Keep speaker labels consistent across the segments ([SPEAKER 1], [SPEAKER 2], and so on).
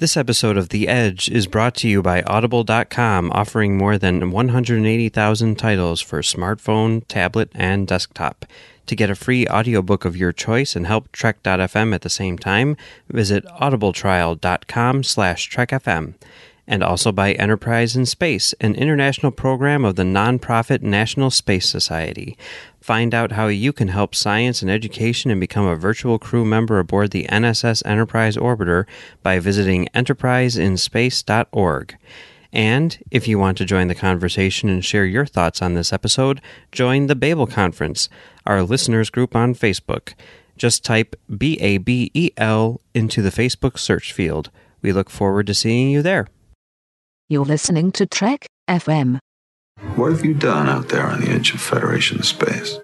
[SPEAKER 1] This episode of The Edge is brought to you by Audible.com, offering more than 180,000 titles for smartphone, tablet, and desktop. To get a free audiobook of your choice and help Trek.fm at the same time, visit audibletrial.com/trekfm. And also by Enterprise in Space, an international program of the nonprofit National Space Society. Find out how you can help science and education and become a virtual crew member aboard the NSS Enterprise Orbiter by visiting enterpriseinspace.org. And if you want to join the conversation and share your thoughts on this episode, join the Babel Conference, our listeners group on Facebook. Just type BABEL into the Facebook search field. We look forward to seeing you there.
[SPEAKER 2] You're listening to Trek FM.
[SPEAKER 3] What have you done out there on the edge of Federation space?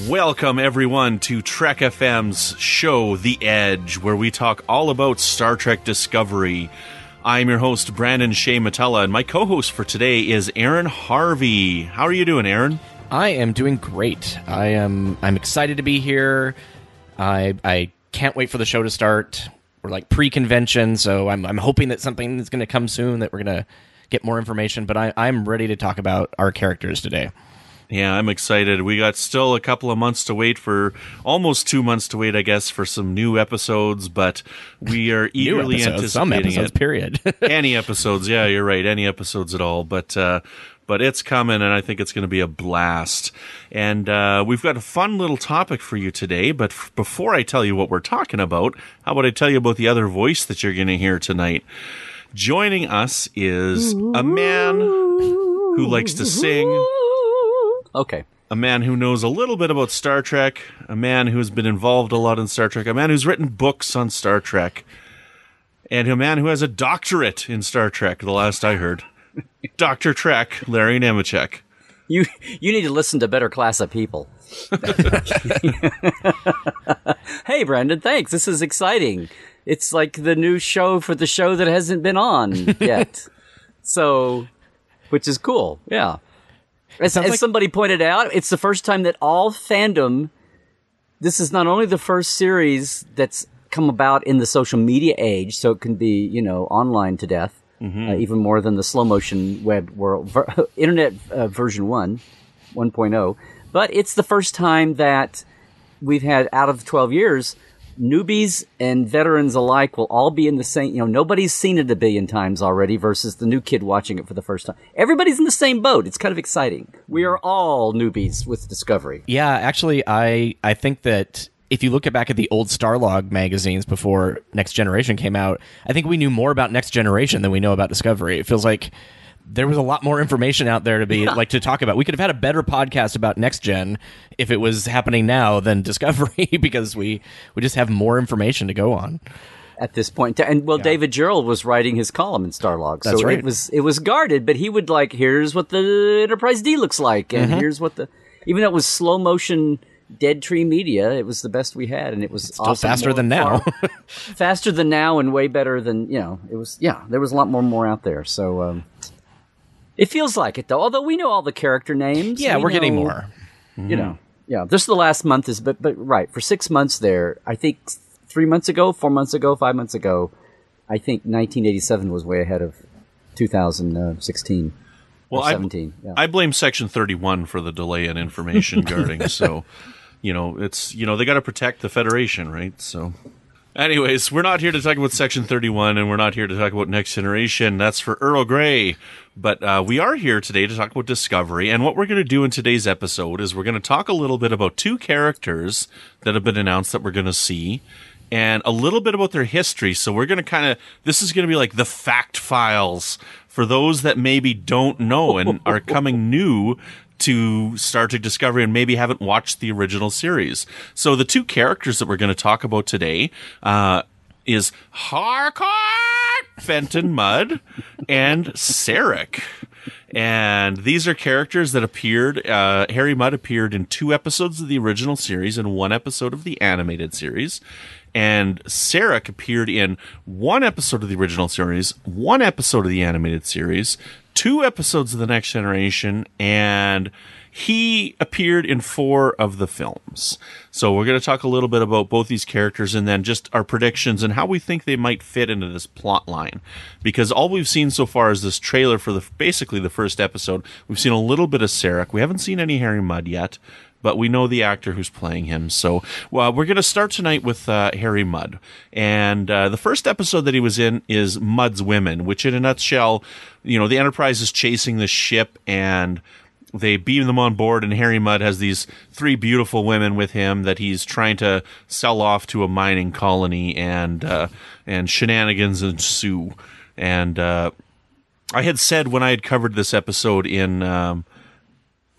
[SPEAKER 4] Welcome, everyone, to Trek FM's show, The Edge, where we talk all about Star Trek Discovery. I'm your host, Brandon-Shea Mutala, and my co-host for today is Aaron Harvey. How are you doing, Aaron?
[SPEAKER 5] I am doing great. I'm excited to be here. I can't wait for the show to start. We're like pre-convention, so I'm hoping that something is going to come soon, that we're going to get more information, but I'm ready to talk about our characters today.
[SPEAKER 4] Yeah, I'm excited. We got still a couple of months to wait for, almost 2 months to wait, I guess, for some new episodes, but we are eagerly anticipating
[SPEAKER 5] some episodes, period.
[SPEAKER 4] Any episodes, yeah, you're right, any episodes at all, but it's coming, and I think it's going to be a blast. And we've got a fun little topic for you today, but before I tell you what we're talking about, how about I tell you about the other voice that you're going to hear tonight? Joining us is a man who likes to sing.
[SPEAKER 6] Okay.
[SPEAKER 4] A man who knows a little bit about Star Trek, a man who's been involved a lot in Star Trek, a man who's written books on Star Trek, and a man who has a doctorate in Star Trek, the last I heard. Dr. Trek, Larry Nemecek.
[SPEAKER 6] You need to listen to better class of people. Hey, Brandon, thanks. This is exciting. It's like the new show for the show that hasn't been on yet. So, which is cool, yeah. As somebody pointed out, it's the first time that all fandom, this is not only the first series that's come about in the social media age, so it can be, online to death, even more than the slow motion web world, internet version 1.0. But it's the first time that we've had, out of the 12 years, newbies and veterans alike will all be in the same, nobody's seen it a billion times already versus the new kid watching it for the first time. Everybody's in the same boat. It's kind of exciting. We are all newbies with Discovery.
[SPEAKER 5] Yeah, actually, I think that if you look back at the old Starlog magazines before Next Generation came out, I think we knew more about Next Generation than we know about Discovery. It feels like there was a lot more information out there to talk about. We could have had a better podcast about Next Gen if it was happening now than Discovery, because we just have more information to go on
[SPEAKER 6] at this point. And David Gerald was writing his column in Starlog, so
[SPEAKER 5] right.
[SPEAKER 6] it was guarded, but he would here's what the Enterprise D looks like, and here's what even though it was slow motion Dead Tree Media, it was the best we had, and it was
[SPEAKER 5] still awesome, faster than now.
[SPEAKER 6] Faster than now, and way better than it was. Yeah, there was a lot more out there. So. It feels like it, though. Although we know all the character names.
[SPEAKER 5] Yeah, we're getting more.
[SPEAKER 6] Yeah. Just the last month is, but right, for 6 months there, I think 3 months ago, 4 months ago, 5 months ago, I think 1987 was way ahead of 2016.
[SPEAKER 4] Well,
[SPEAKER 6] 17.
[SPEAKER 4] I blame Section 31 for the delay in information guarding. So, it's, they got to protect the Federation, right? So. Anyways, we're not here to talk about Section 31, and we're not here to talk about Next Generation. That's for Earl Grey. But we are here today to talk about Discovery, and what we're going to do in today's episode is we're going to talk a little bit about two characters that have been announced that we're going to see, and a little bit about their history. So we're going to this is going to be like the fact files for those that maybe don't know and are coming new to Star Trek Discovery and maybe haven't watched the original series. So the two characters that we're going to talk about today is Harcourt, Fenton Mudd, and Sarek. And these are characters that appeared, Harry Mudd appeared in 2 episodes of the original series and 1 episode of the animated series. And Sarek appeared in 1 episode of the original series, 1 episode of the animated series, 2 episodes of The Next Generation, and he appeared in 4 of the films. So we're going to talk a little bit about both these characters and then just our predictions and how we think they might fit into this plot line. Because all we've seen so far is this trailer for basically the first episode. We've seen a little bit of Sarek. We haven't seen any Harry Mudd yet, but we know the actor who's playing him. So we're going to start tonight with Harry Mudd. And the first episode that he was in is Mudd's Women, which in a nutshell, the Enterprise is chasing the ship and they beam them on board, and Harry Mudd has these 3 beautiful women with him that he's trying to sell off to a mining colony, and shenanigans ensue. And I had said when I had covered this episode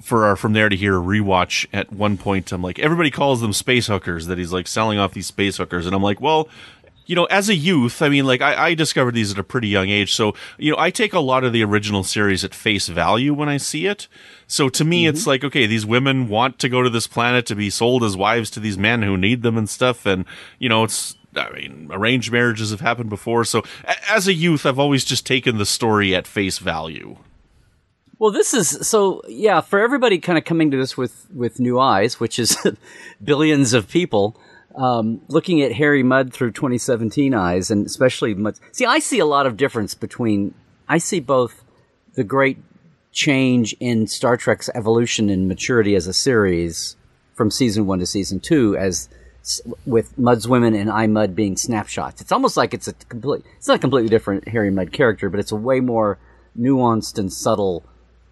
[SPEAKER 4] for our From There to Here rewatch at one point, I'm like, everybody calls them space hookers, that he's like selling off these space hookers. And I'm like, well, as a youth, I mean, like I discovered these at a pretty young age. So, I take a lot of the original series at face value when I see it. So to me, it's like, okay, these women want to go to this planet to be sold as wives to these men who need them and stuff. And, arranged marriages have happened before. So as a youth, I've always just taken the story at face value.
[SPEAKER 6] Well, this is for everybody kind of coming to this with new eyes, which is billions of people. Looking at Harry Mudd through 2017 eyes, and especially Mudd. See, I see a lot of difference I see both the great change in Star Trek's evolution and maturity as a series from season 1 to season 2 as with Mudd's Women and I, Mudd being snapshots. It's almost like it's not a completely different Harry Mudd character, but it's a way more nuanced and subtle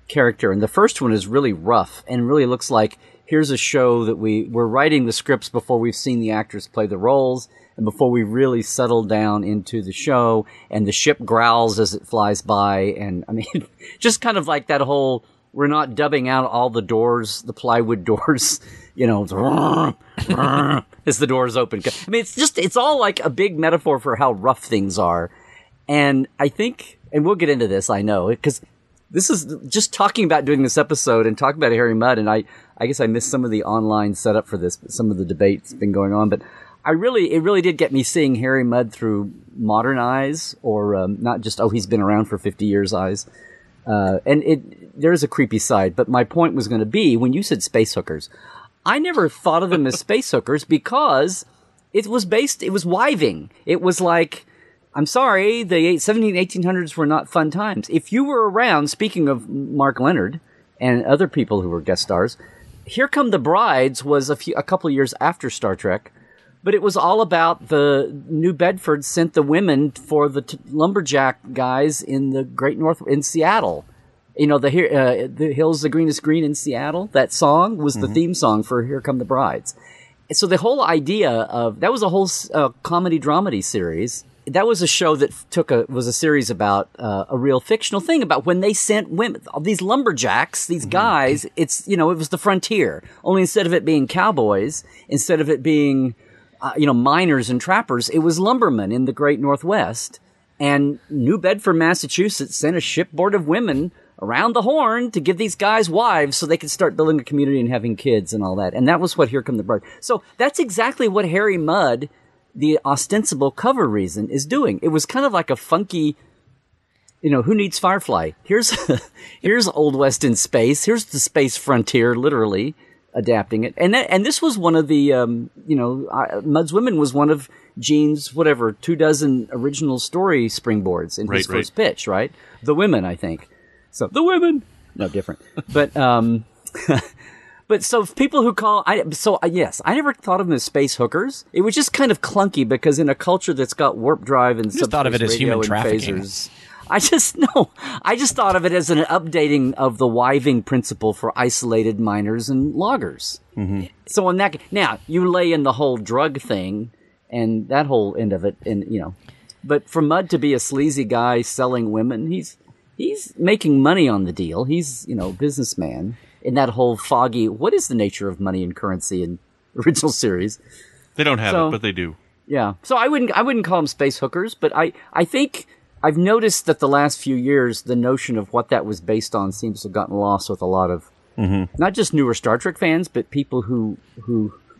[SPEAKER 6] character. And the first one is really rough and really looks like here's a show that we're writing the scripts before we've seen the actors play the roles and before we really settle down into the show, and the ship growls as it flies by. And I mean, just kind of like that whole, we're not dubbing out all the doors, the plywood doors, as the doors open. I mean, it's all like a big metaphor for how rough things are. And I think, and we'll get into this, I know, because this is just talking about doing this episode and talking about Harry Mudd, and I guess I missed some of the online setup for this, but some of the debate's been going on. But it really did get me seeing Harry Mudd through modern eyes, or not just, he's been around for 50 years eyes. And there is a creepy side, but my point was going to be, when you said space hookers, I never thought of them as space hookers because it was wiving. It was like, I'm sorry, the 1800s were not fun times. If you were around, speaking of Mark Leonard and other people who were guest stars, Here Come the Brides was a couple of years after Star Trek, but it was all about the New Bedford sent the women for the lumberjack guys in the Great North in Seattle. The hills, the greenest green in Seattle. That song was the theme song for Here Come the Brides. So the whole idea of that was a whole comedy dramedy series. That was a show that was a series about a real fictional thing about when they sent women, these lumberjacks, these guys. It was the frontier. Only instead of it being cowboys, instead of it being miners and trappers, it was lumbermen in the Great Northwest. And New Bedford, Massachusetts, sent a shipboard of women around the Horn to give these guys wives so they could start building a community and having kids and all that. And that was what Here Come the Bride. So that's exactly what Harry Mudd, the ostensible cover reason, is doing. It was kind of like a funky, who needs Firefly? Here's Old West in space. Here's the space frontier, literally adapting it. And this was one of the, Mudd's Women was one of Gene's, 24 original story springboards in his first pitch, right? The Women, I think. So the women, no different, but but so people who yes, I never thought of them as space hookers. It was just kind of clunky because in a culture that's got warp drive and
[SPEAKER 5] just thought of it as human trafficking.
[SPEAKER 6] Phasers, I just thought of it as an updating of the wiving principle for isolated miners and loggers. Mm-hmm. So on that, now you lay in the whole drug thing and that whole end of it, and but for Mudd to be a sleazy guy selling women, he's making money on the deal. He's, businessman in that whole foggy, what is the nature of money and currency in original series?
[SPEAKER 4] They don't have it, but they do.
[SPEAKER 6] Yeah. So I wouldn't call them space hookers, but I think I've noticed that the last few years, the notion of what that was based on seems to have gotten lost with a lot of, not just newer Star Trek fans, but people who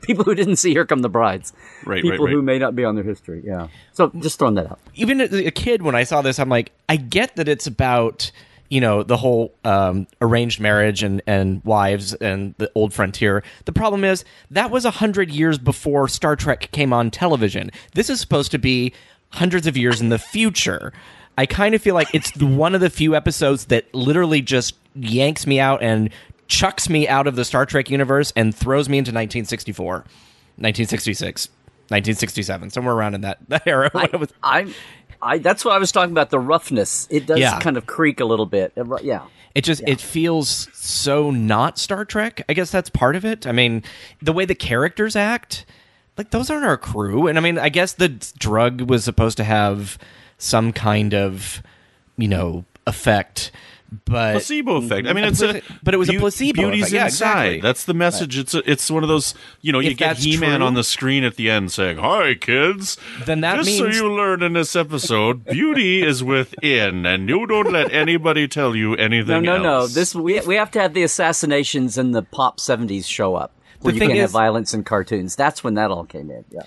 [SPEAKER 6] didn't see Here Come the Brides.
[SPEAKER 4] Right,
[SPEAKER 6] people who may not be on their history, yeah. So just throwing that out.
[SPEAKER 5] Even as a kid, when I saw this, I'm like, I get that it's about the whole arranged marriage and wives and the old frontier. The problem is that was 100 years before Star Trek came on television. This is supposed to be hundreds of years in the future. I kind of feel like it's one of the few episodes that literally just yanks me out and chucks me out of the Star Trek universe and throws me into 1964, 1966, 1967, somewhere around in that era.
[SPEAKER 6] That's what I was talking about, the roughness. It does kind of creak a little bit. Yeah.
[SPEAKER 5] It feels so not Star Trek. I guess that's part of it. I mean, the way the characters act, like, those aren't our crew. And I mean, I guess the drug was supposed to have some kind of, effect. But
[SPEAKER 4] placebo effect. I mean,
[SPEAKER 5] but it was a placebo.
[SPEAKER 4] Beauty's
[SPEAKER 5] effect. Yeah,
[SPEAKER 4] inside.
[SPEAKER 5] exactly.
[SPEAKER 4] That's the message.
[SPEAKER 5] Right.
[SPEAKER 4] It's one of those. You get He-Man
[SPEAKER 5] true,
[SPEAKER 4] on the screen at the end saying, "Hi, kids."
[SPEAKER 5] Then that
[SPEAKER 4] just
[SPEAKER 5] means,
[SPEAKER 4] so you learn in this episode, beauty is within, and you don't let anybody tell you anything.
[SPEAKER 6] No. We have to have the assassinations and the pop 70s show up. Where you can't have violence in cartoons. That's when that all came in. Yeah.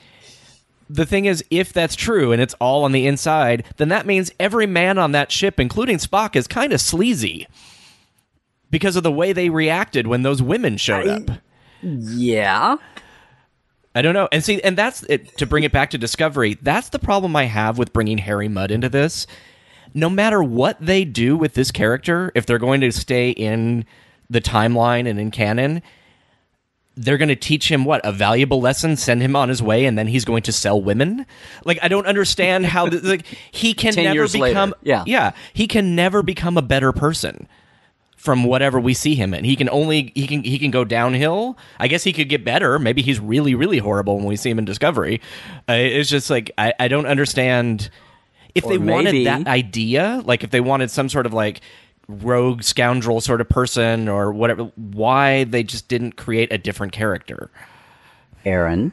[SPEAKER 5] The thing is, if that's true and it's all on the inside, then that means every man on that ship, including Spock, is kind of sleazy because of the way they reacted when those women showed up.
[SPEAKER 6] Yeah.
[SPEAKER 5] I don't know. And that's it, to bring it back to Discovery, that's the problem I have with bringing Harry Mudd into this. No matter what they do with this character, if they're going to stay in the timeline and in canon, they're going to teach him a valuable lesson, send him on his way, and then he's going to sell women. Like, I don't understand how he can
[SPEAKER 6] 10
[SPEAKER 5] never
[SPEAKER 6] years
[SPEAKER 5] become.
[SPEAKER 6] later.
[SPEAKER 5] He can never become a better person from whatever we see him in. He can go downhill. I guess he could get better. Maybe he's really, really horrible when we see him in Discovery. It's just like I don't understand if they wanted that idea. Like, if they wanted some sort of rogue scoundrel sort of person or whatever, why they just didn't create a different character.
[SPEAKER 6] Aaron,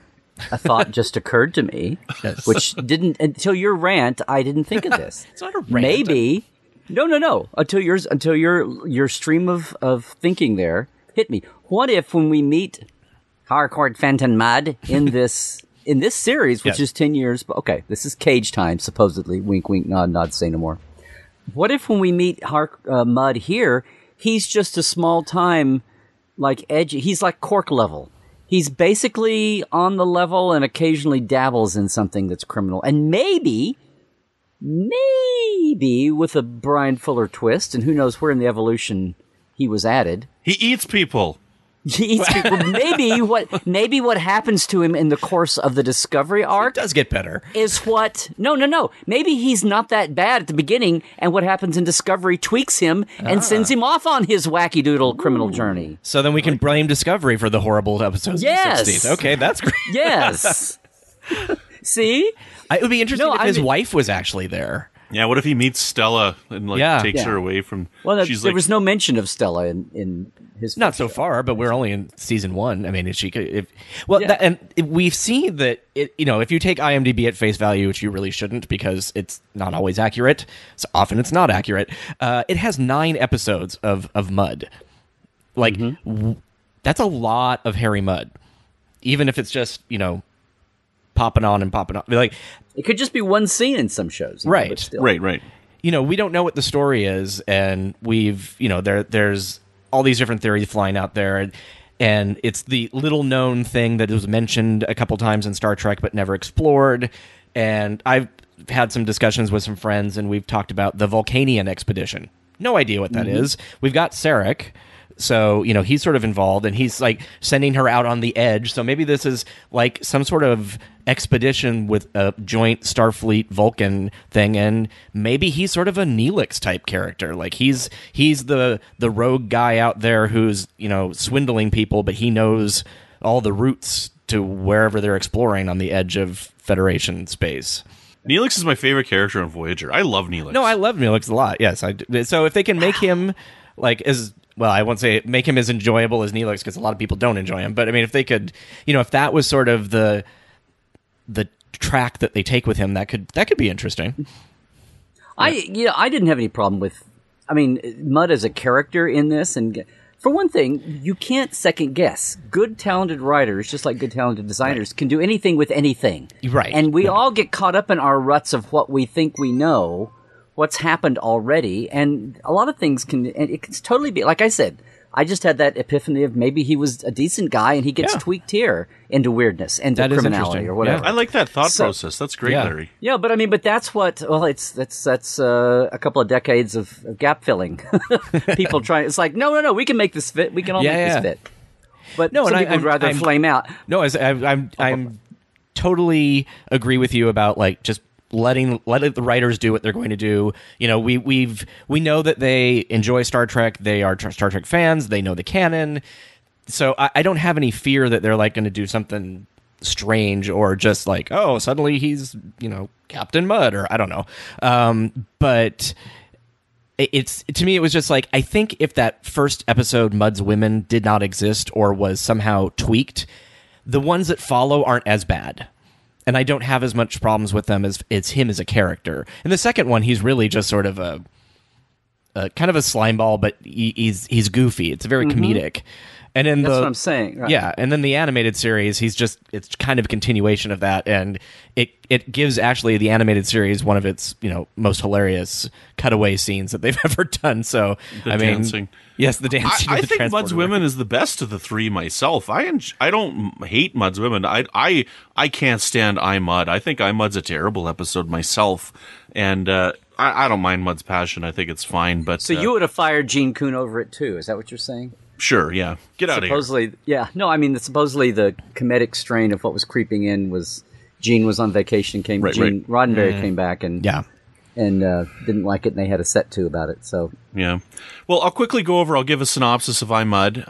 [SPEAKER 6] a thought just occurred to me, which didn't, until your rant, I didn't think of this.
[SPEAKER 5] It's not a rant.
[SPEAKER 6] Maybe, no, until your stream of thinking there hit me. What if when we meet Harcourt Fenton Mudd in this series, which is 10 years, okay, this is Cage time, supposedly, wink, wink, nod, nod, say no more. What if when we meet Mudd here, he's just a small time, edgy, he's like Cork level. He's basically on the level and occasionally dabbles in something that's criminal. And maybe with a Brian Fuller twist, and who knows where in the evolution he was added.
[SPEAKER 4] He eats people.
[SPEAKER 6] Maybe what happens to him in the course of the Discovery arc
[SPEAKER 5] does get better.
[SPEAKER 6] Is what? No. Maybe he's not that bad at the beginning, and what happens in Discovery tweaks him and sends him off on his wacky doodle criminal journey.
[SPEAKER 5] So then we can blame Discovery for the horrible episodes of the 60s. Okay, that's great.
[SPEAKER 6] Yes. See?
[SPEAKER 5] It would be interesting if his wife was actually there.
[SPEAKER 4] Yeah, what if he meets Stella and takes her away from?
[SPEAKER 6] Well, there was no mention of Stella in his.
[SPEAKER 5] Not so far, but we're only in season 1. I mean, and we've seen that. If you take IMDb at face value, which you really shouldn't, because it's not always accurate. So often it's not accurate. It has 9 episodes of Mudd. That's a lot of Harry Mudd, even if it's just popping on and popping off.
[SPEAKER 6] It could just be one scene in some shows.
[SPEAKER 5] Right.
[SPEAKER 4] Right.
[SPEAKER 5] We don't know what the story is, and we've, there's all these different theories flying out there, and it's the little known thing that was mentioned a couple times in Star Trek but never explored. And I've had some discussions with some friends, and we've talked about the Vulcanian expedition. No idea what that is. We've got Sarek. So, he's sort of involved, and he's sending her out on the edge. So maybe this is some sort of expedition with a joint Starfleet Vulcan thing, and maybe he's sort of a Neelix type character. He's the rogue guy out there who's, swindling people, but he knows all the routes to wherever they're exploring on the edge of Federation space.
[SPEAKER 4] Neelix is my favorite character on Voyager. I love Neelix.
[SPEAKER 5] No, I love Neelix a lot. Yes, I do. So if they can make him well, I won't say make him as enjoyable as Neelix, because a lot of people don't enjoy him. But I mean, if they could, if that was sort of the track that they take with him, that could be interesting.
[SPEAKER 6] I didn't have any problem with. I mean, Mudd as a character in this, and for one thing, you can't second guess. Good, talented writers, just like good, talented designers, can do anything with anything.
[SPEAKER 5] Right.
[SPEAKER 6] And we all get caught up in our ruts of what we think we know, what's happened already. And a lot of things and it can totally be, like I said, I just had that epiphany of maybe he was a decent guy and he gets tweaked here into weirdness, into criminality or whatever.
[SPEAKER 4] I like that thought process. That's great, Larry.
[SPEAKER 6] Yeah, but I mean, that's what, well, that's a couple of decades of gap filling. People trying, it's like, no, we can make this fit. We can all make this fit. But some people would rather flame out.
[SPEAKER 5] No, I'm totally agree with you about like just let the writers do what they're going to do. You know, we know that they enjoy Star Trek. They are Star Trek fans. They know the canon. So I don't have any fear that they're like going to do something strange or just like, oh, suddenly he's, you know, Captain Mudd, or I don't know. But it's, to me, it was just like, I think if that first episode, Mudd's Women, did not exist or was somehow tweaked, the ones that follow aren't as bad. And I don't have as much problems with them as it's him as a character. In the second one, he's really just sort of a kind of a slimeball, but he's goofy. It's very comedic. And in
[SPEAKER 6] that's what I'm saying. Right.
[SPEAKER 5] Yeah, and then the animated series, it's kind of a continuation of that, and it gives actually the animated series one of its, you know, most hilarious cutaway scenes that they've ever done. So
[SPEAKER 4] the dancing.
[SPEAKER 5] Yes, the dancing.
[SPEAKER 4] I think Mudd's Women is the best of the three myself. I don't hate Mudd's Women. I can't stand I, Mudd. I think I, Mudd's a terrible episode myself, and I don't mind Mudd's Passion. I think it's fine. But
[SPEAKER 6] so you would have fired Gene Kuhn over it too? Is that what you're saying?
[SPEAKER 4] Sure, yeah. Get out of here.
[SPEAKER 6] Supposedly, yeah. No, I mean, supposedly the comedic strain of what was creeping in was Gene was on vacation, Roddenberry came back and didn't like it, and they had a set to about it. So
[SPEAKER 4] yeah. Well, I'll quickly go over. I'll give a synopsis of I, Mudd.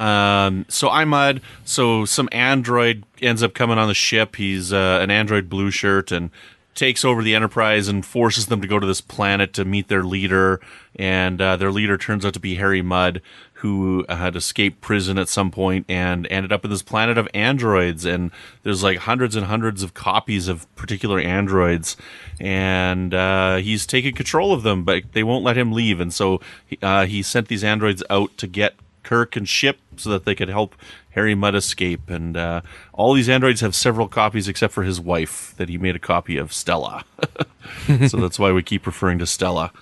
[SPEAKER 4] So I, Mudd. So some android ends up coming on the ship. He's an android blue shirt and takes over the Enterprise and forces them to go to this planet to meet their leader. And their leader turns out to be Harry Mudd, who had escaped prison at some point and ended up in this planet of androids. And there's like hundreds and hundreds of copies of particular androids. And he's taken control of them, but they won't let him leave. And so he sent these androids out to get Kirk and Ship so that they could help Harry Mudd escape. And all these androids have several copies except for his wife, that he made a copy of, Stella. So that's why we keep referring to Stella.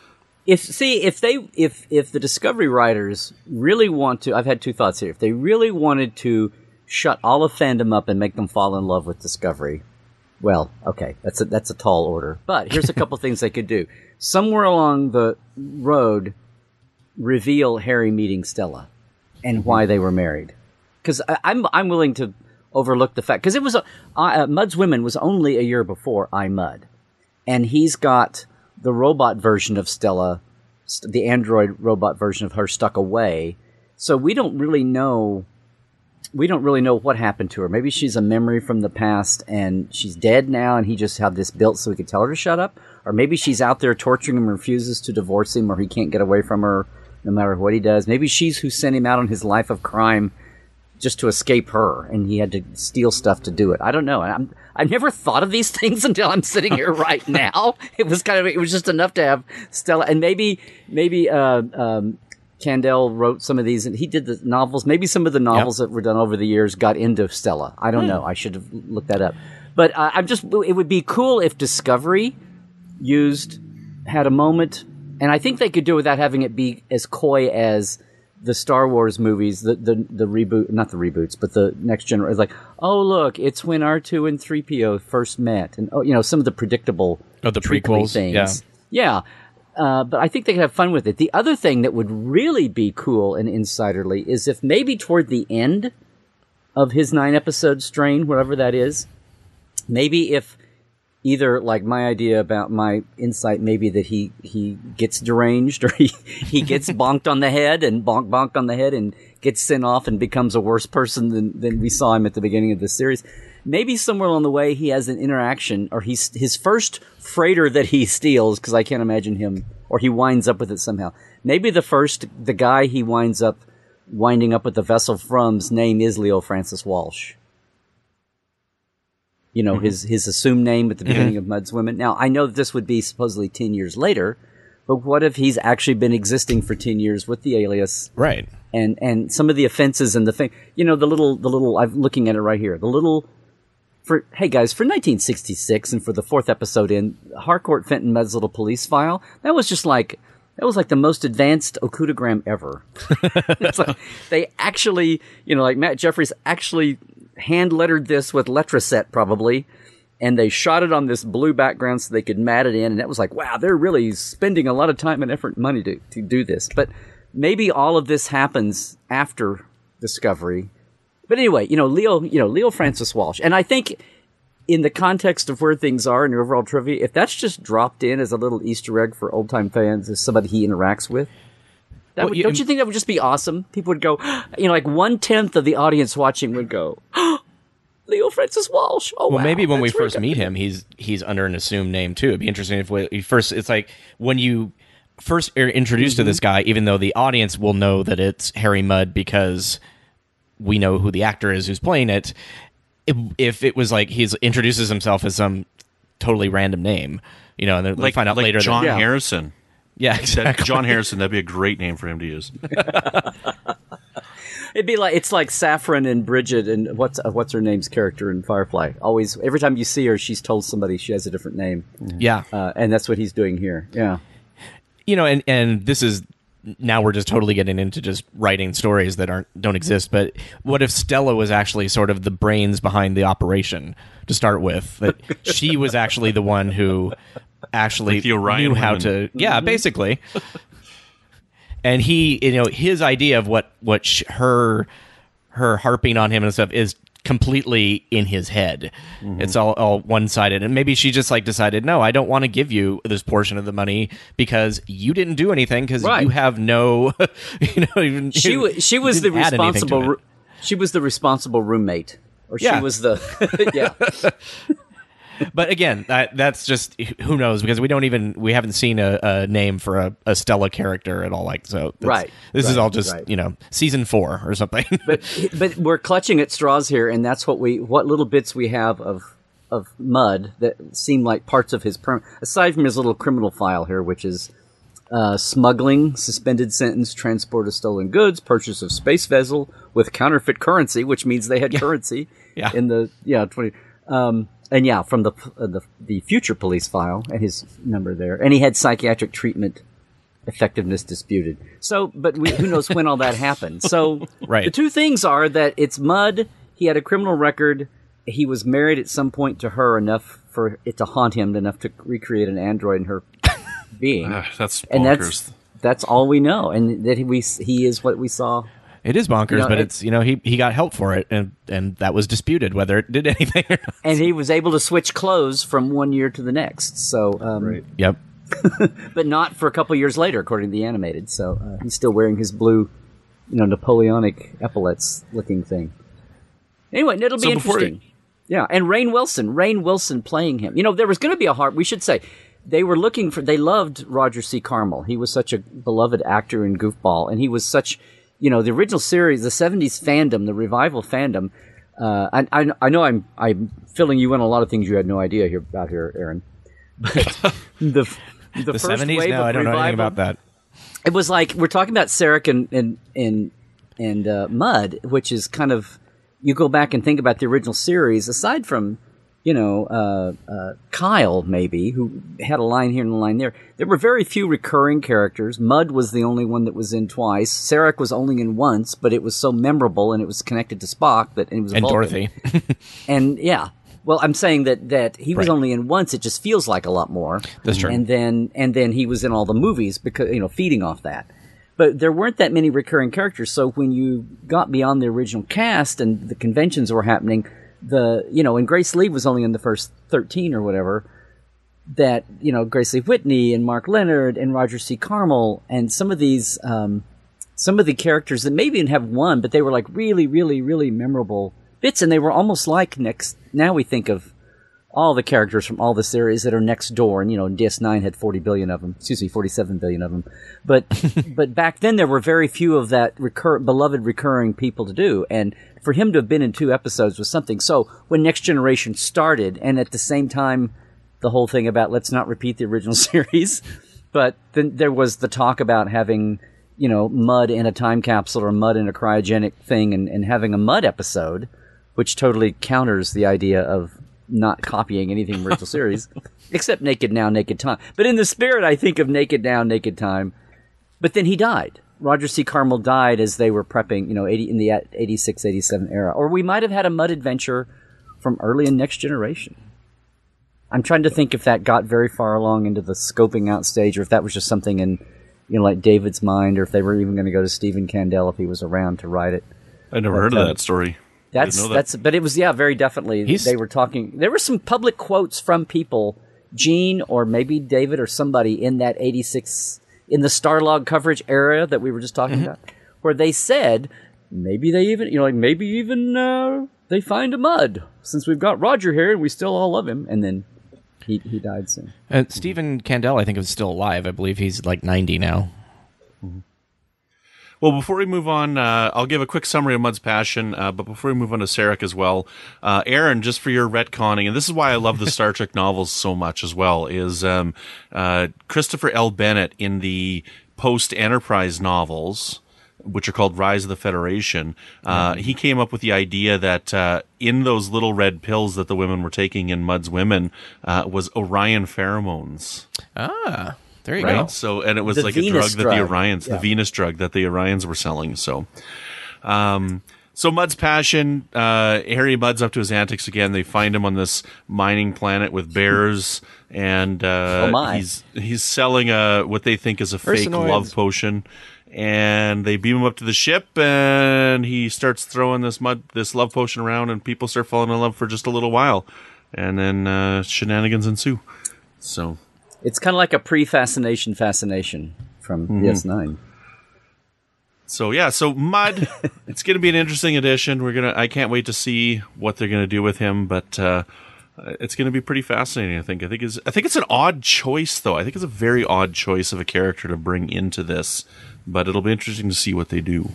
[SPEAKER 6] If the Discovery writers really want to, I've had two thoughts here. If they really wanted to shut all of fandom up and make them fall in love with Discovery, well, okay, that's a tall order. But here's a couple things they could do. Somewhere along the road, reveal Harry meeting Stella and why they were married. Because I'm willing to overlook the fact, because it was Mudd's Women was only a year before I, Mudd, and he's got the robot version of Stella, the android robot version of her, stuck away. So we don't really know what happened to her. Maybe she's a memory from the past and she's dead now and he just had this built so he could tell her to shut up. Or maybe she's out there torturing him and refuses to divorce him, or he can't get away from her no matter what he does. Maybe she's who sent him out on his life of crime just to escape her, and he had to steal stuff to do it. I don't know. I never thought of these things until I'm sitting here right now. It was just enough to have Stella, and maybe Candell wrote some of these, and he did the novels. Maybe some of the novels that were done over the years got into Stella. I don't know. I should have looked that up. But it would be cool if Discovery had a moment, and I think they could do it without having it be as coy as the Star Wars movies, the reboot, not the reboots, but the next generation. Like, oh look, it's when R2 and 3PO first met, and some of the predictable
[SPEAKER 5] the prequels
[SPEAKER 6] things. Yeah. But I think they could have fun with it. The other thing that would really be cool and insiderly is if maybe toward the end of his 9-episode strain, whatever that is, maybe if either, like my idea about my insight, maybe that he gets deranged, or he gets bonked on the head and bonked on the head and gets sent off and becomes a worse person than we saw him at the beginning of the series. Maybe somewhere along the way he has an interaction, or his first freighter that he steals, because I can't imagine him, or he winds up with it somehow. Maybe the guy he winding up with the vessel from's name is Leo Francis Walsh. His assumed name at the beginning of Mudd's Women. Now, I know that this would be supposedly 10 years later, but what if he's actually been existing for 10 years with the alias?
[SPEAKER 5] Right.
[SPEAKER 6] And some of the offenses and the thing, the little, I'm looking at it right here, the little hey guys, for 1966 and for the 4th episode in Harcourt Fenton Mudd's Little Police File, that was like the most advanced ocutogram ever. It's like they actually, like Matt Jeffries actually hand lettered this with Letraset probably, and they shot it on this blue background so they could mat it in, and that was like, wow, they're really spending a lot of time and effort and money to do this. But maybe all of this happens after Discovery. But anyway, Leo Francis Walsh. And I think in the context of where things are in the overall trivia, if that's just dropped in as a little Easter egg for old-time fans, as somebody he interacts with, don't you think that would just be awesome? People would go, like 1/10 of the audience watching would go, Leo Francis Walsh. Oh,
[SPEAKER 5] well,
[SPEAKER 6] wow,
[SPEAKER 5] maybe when we
[SPEAKER 6] that's really
[SPEAKER 5] first meet him, he's under an assumed name too. It'd be interesting if it's like when you first are introduced to this guy, even though the audience will know that it's Harry Mudd because we know who the actor is who's playing it. If it was like he introduces himself as some totally random name, and then we find out later
[SPEAKER 4] John
[SPEAKER 5] that
[SPEAKER 4] Harrison.
[SPEAKER 5] Yeah, exactly.
[SPEAKER 4] John Harrison. That'd be a great name for him to use.
[SPEAKER 6] It's like Saffron and Bridget and what's her name's character in Firefly. Always, every time you see her, she's told somebody she has a different name.
[SPEAKER 5] Yeah,
[SPEAKER 6] and that's what he's doing here. Yeah,
[SPEAKER 5] and this is. Now we're just totally getting into just writing stories that don't exist. But what if Stella was actually sort of the brains behind the operation to start with? That she was actually the one who actually
[SPEAKER 4] like the Orion
[SPEAKER 5] knew how
[SPEAKER 4] women.
[SPEAKER 5] to. Yeah, basically. And he, his idea of what her harping on him and stuff is completely in his head. It's all one-sided, and maybe she just decided, no, I don't want to give you this portion of the money because you didn't do anything because you have no
[SPEAKER 6] she was the responsible roommate, or she was the
[SPEAKER 5] But again, that's just, who knows, because we haven't seen a name for a Stella character at all. This is all just season 4 or something.
[SPEAKER 6] But we're clutching at straws here, and that's what little bits we have of Mudd that seem like parts of his aside from his little criminal file here, which is smuggling, suspended sentence, transport of stolen goods, purchase of space vessel with counterfeit currency, which means they had currency in the 20. And from the future police file and his number there, and he had psychiatric treatment effectiveness disputed. So, but who knows when all that happened? So, the two things are that it's Mudd. He had a criminal record. He was married at some point to her enough for it to haunt him enough to recreate an android in her being.
[SPEAKER 4] That's bonkers.
[SPEAKER 6] And that's all we know, and that he is what we saw.
[SPEAKER 5] It is bonkers, but it's he got help for it, and that was disputed whether it did anything or not.
[SPEAKER 6] And he was able to switch clothes from one year to the next. So,
[SPEAKER 5] yep,
[SPEAKER 6] but not for a couple years later, according to the animated. So he's still wearing his blue, Napoleonic epaulets looking thing. Anyway, it'll be interesting. And Rainn Wilson playing him. There was going to be we should say. They loved Roger C. Carmel. He was such a beloved actor in Goofball, and he was such. The original series, the 70s fandom, the revival fandom. I know I'm filling you in on a lot of things you had no idea about here, Aaron. But the first
[SPEAKER 5] 70s?
[SPEAKER 6] wave
[SPEAKER 5] No,
[SPEAKER 6] of
[SPEAKER 5] I don't know anything about that.
[SPEAKER 6] It was like we're talking about Sarek and Mudd, which is kind of you go back and think about the original series. Aside from Kyle, maybe, who had a line here and a line there. There were very few recurring characters. Mudd was the only one that was in twice. Sarek was only in once, but it was so memorable and it was connected to Spock that it was
[SPEAKER 5] and
[SPEAKER 6] Vulcan.
[SPEAKER 5] Dorothy.
[SPEAKER 6] And well, I'm saying that he was only in once. It just feels like a lot more.
[SPEAKER 5] That's true.
[SPEAKER 6] And then he was in all the movies because feeding off that. But there weren't that many recurring characters. So when you got beyond the original cast and the conventions were happening. And Grace Lee was only in the first 13 or whatever, that, Grace Lee Whitney and Mark Leonard and Roger C. Carmel and some of these, some of the characters that maybe didn't have one, but they were like really, really, really memorable bits. And they were almost like now we think of all the characters from all the series that are next door. And, DS9 had 47 billion of them. But back then there were very few of that beloved recurring people to do. And for him to have been in 2 episodes was something. So when Next Generation started, and at the same time, the whole thing about let's not repeat the original series, but then there was the talk about having, Mudd in a time capsule or Mudd in a cryogenic thing and having a Mudd episode which totally counters the idea of not copying anything from the original series, except Naked Now, Naked Time. But in the spirit, I think of Naked Now, Naked Time. But then he died. Roger C. Carmel died as they were prepping, in the 86, 87 era. Or we might have had a Mudd adventure from early in Next Generation. I'm trying to think if that got very far along into the scoping out stage, or if that was just something in, like David's mind, or if they were even going to go to Stephen Kandel if he was around to write it.
[SPEAKER 4] I never heard of that story.
[SPEAKER 6] But it was, very definitely. They were talking. There were some public quotes from people, Gene or maybe David or somebody in that 86, in the Starlog coverage era that we were just talking about, where they said maybe they even, they find a Mudd since we've got Roger here and we still all love him, and then he died soon.
[SPEAKER 5] Stephen Kandel, I think, is still alive. I believe he's like 90 now.
[SPEAKER 4] Mm-hmm. Well, before we move on, I'll give a quick summary of Mudd's Passion, but before we move on to Sarek as well, Aaron, just for your retconning, and this is why I love the Star Trek novels so much as well, is Christopher L. Bennett in the post-Enterprise novels, which are called Rise of the Federation, he came up with the idea that in those little red pills that the women were taking in Mudd's Women was Orion pheromones.
[SPEAKER 5] Ah, there you
[SPEAKER 4] right?
[SPEAKER 5] go.
[SPEAKER 4] So, and it was
[SPEAKER 6] The
[SPEAKER 4] like
[SPEAKER 6] Venus
[SPEAKER 4] a drug that the Orions, the Venus drug that the Orions were selling. So, so Mudd's Passion, Harry Mudd's up to his antics again. They find him on this mining planet with bears, and he's selling what they think is a fake love potion. And they beam him up to the ship, and he starts throwing this love potion around, and people start falling in love for just a little while, and then shenanigans ensue. So
[SPEAKER 6] it's kind of like a pre-fascination from DS9.
[SPEAKER 4] So Mudd, it's going to be an interesting addition. I can't wait to see what they're going to do with him, but it's going to be pretty fascinating. I think it's an odd choice, though. I think it's a very odd choice of a character to bring into this. But it'll be interesting to see what they do.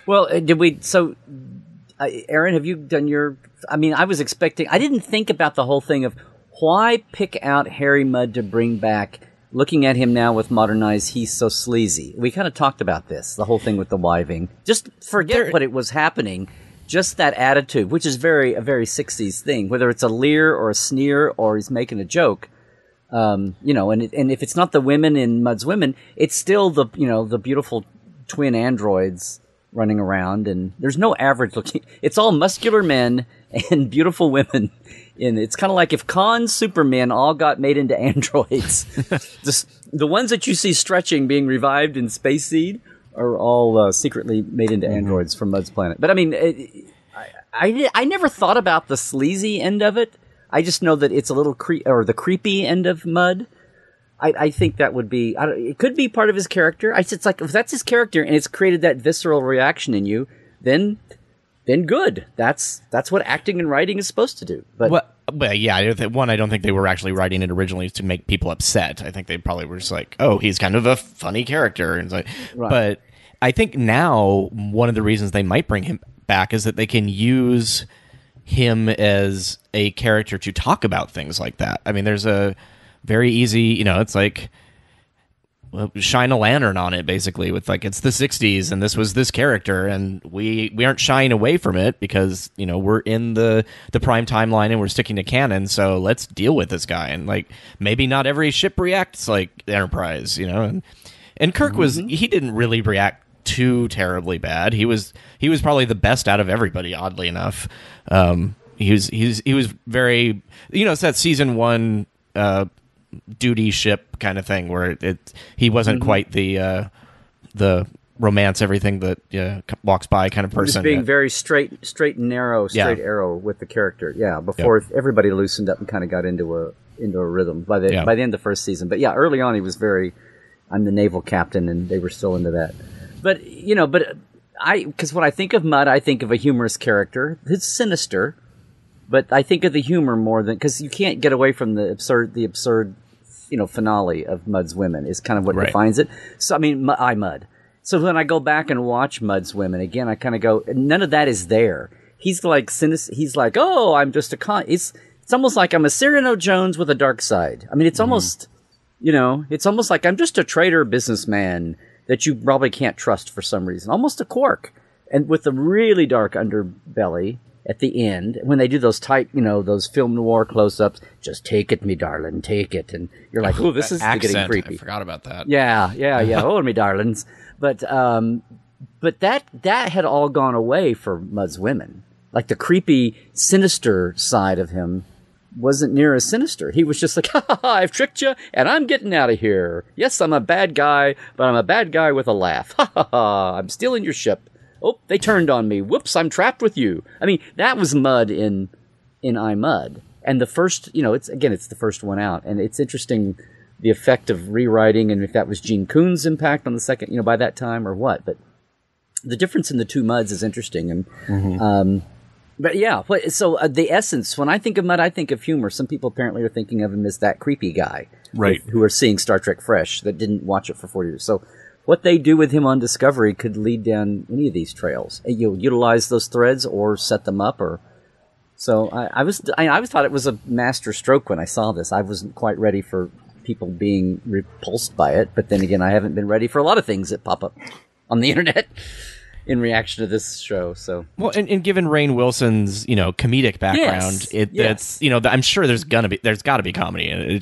[SPEAKER 6] Well, Aaron, have you done your... I mean, I didn't think about the whole thing of why pick out Harry Mudd to bring back, looking at him now with modern eyes, he's so sleazy. We kind of talked about this, the whole thing with the wiving. Just forget what it was happening, just that attitude, which is a very 60s thing, whether it's a leer or a sneer or he's making a joke. And if it's not the women in Mudd's Women, it's still the beautiful twin androids running around, and there's no average looking. It's all muscular men and beautiful women. And it's kind of like if Khan's Supermen all got made into androids. The ones that you see stretching, being revived in Space Seed, are all secretly made into androids from Mudd's planet. But I mean, I never thought about the sleazy end of it. I just know that it's a little the creepy end of Mudd. I think that would be, it could be part of his character. It's like, if that's his character and it's created that visceral reaction in you, then good. That's what acting and writing is supposed to do. But
[SPEAKER 5] yeah, I don't think they were actually writing it originally to make people upset. I think they probably were just like, oh, he's kind of a funny character. And it's like, right. But I think now one of the reasons they might bring him back is that they can use him as a character to talk about things like that. I mean, there's a very easy, it's like, shine a lantern on it, basically, with like, it's the 60s and this was this character, and we aren't shying away from it because, we're in the prime timeline and we're sticking to canon, so let's deal with this guy. And like, maybe not every ship reacts like Enterprise, and Kirk he didn't really react too terribly bad. He was probably the best out of everybody, oddly enough. He was very, it's that season 1 duty ship kind of thing where he wasn't quite the romance everything that walks by kind of person.
[SPEAKER 6] He was being very straight and narrow, arrow with the character. Yeah, before everybody loosened up and kind of got into a rhythm by the end of the first season. But yeah, early on he was I'm the naval captain, and they were still into that. But because when I think of Mudd, I think of a humorous character. It's sinister, but I think of the humor more than, because you can't get away from the absurd, finale of Mudd's Women is kind of what defines it. So I mean, Mudd. So when I go back and watch Mudd's Women again, I kind of go, none of that is there. He's like He's like, oh, I'm just a con. It's almost like I'm a Cyrano Jones with a dark side. I mean, it's almost, it's almost like I'm just a traitor businessman that you probably can't trust for some reason. Almost a Quark, and with a really dark underbelly. at the end, when they do those tight, those film noir close-ups, just take it, me darling, take it. And you're like, oh, this is getting creepy.
[SPEAKER 5] I forgot about that.
[SPEAKER 6] Yeah. Hold me, darlings. But that had all gone away for Mudd's women. Like the creepy, sinister side of him wasn't near as sinister. He was just like, ha ha ha, I've tricked you, and I'm getting out of here. Yes, I'm a bad guy, but I'm a bad guy with a laugh. Ha ha ha, I'm stealing your ship. Oh, they turned on me. Whoops, I'm trapped with you. I mean, that was Mudd in I, Mudd. And the first, it's the first one out. And it's interesting the effect of rewriting and if that was Gene Coon's impact on the second, by that time or what. But the difference in the two Mudds is interesting. And, but yeah, so the essence, when I think of Mudd, I think of humor. Some people apparently are thinking of him as that creepy guy.
[SPEAKER 4] Right.
[SPEAKER 6] Who are seeing Star Trek fresh that didn't watch it for 40 years. So what they do with him on Discovery could lead down any of these trails. You'll utilize those threads or set them up, so I always thought it was a master stroke when I saw this. I wasn't quite ready for people being repulsed by it, but then again, I haven't been ready for a lot of things that pop up on the internet in reaction to this show. So
[SPEAKER 5] and given Rainn Wilson's comedic background, I'm sure there's got to be comedy, and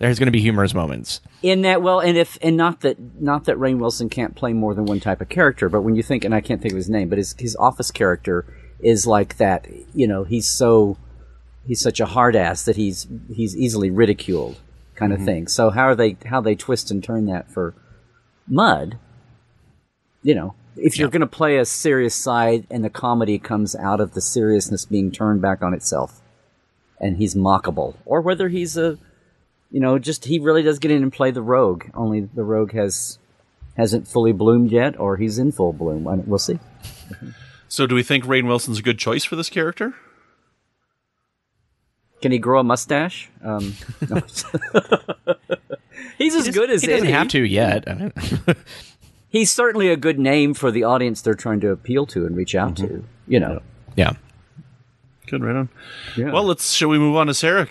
[SPEAKER 5] there's going to be humorous moments
[SPEAKER 6] in that. Well, and not that Rainn Wilson can't play more than one type of character, but when you think, and I can't think of his name, but his office character is like that. He's such a hard ass that he's easily ridiculed, kind of thing. So how they twist and turn that for Mudd, if you're going to play a serious side and the comedy comes out of the seriousness being turned back on itself, and he's mockable, or whether he's he really does get in and play the rogue. Only the rogue hasn't fully bloomed yet, or he's in full bloom. We'll see.
[SPEAKER 4] So, do we think Rainn Wilson's a good choice for this character?
[SPEAKER 6] Can he grow a mustache? He's as good as
[SPEAKER 5] he doesn't have to yet.
[SPEAKER 6] He's certainly a good name for the audience they're trying to appeal to and reach out to.
[SPEAKER 5] Yeah.
[SPEAKER 4] Good, right on.
[SPEAKER 6] Yeah.
[SPEAKER 4] Well, shall we move on to Sarek?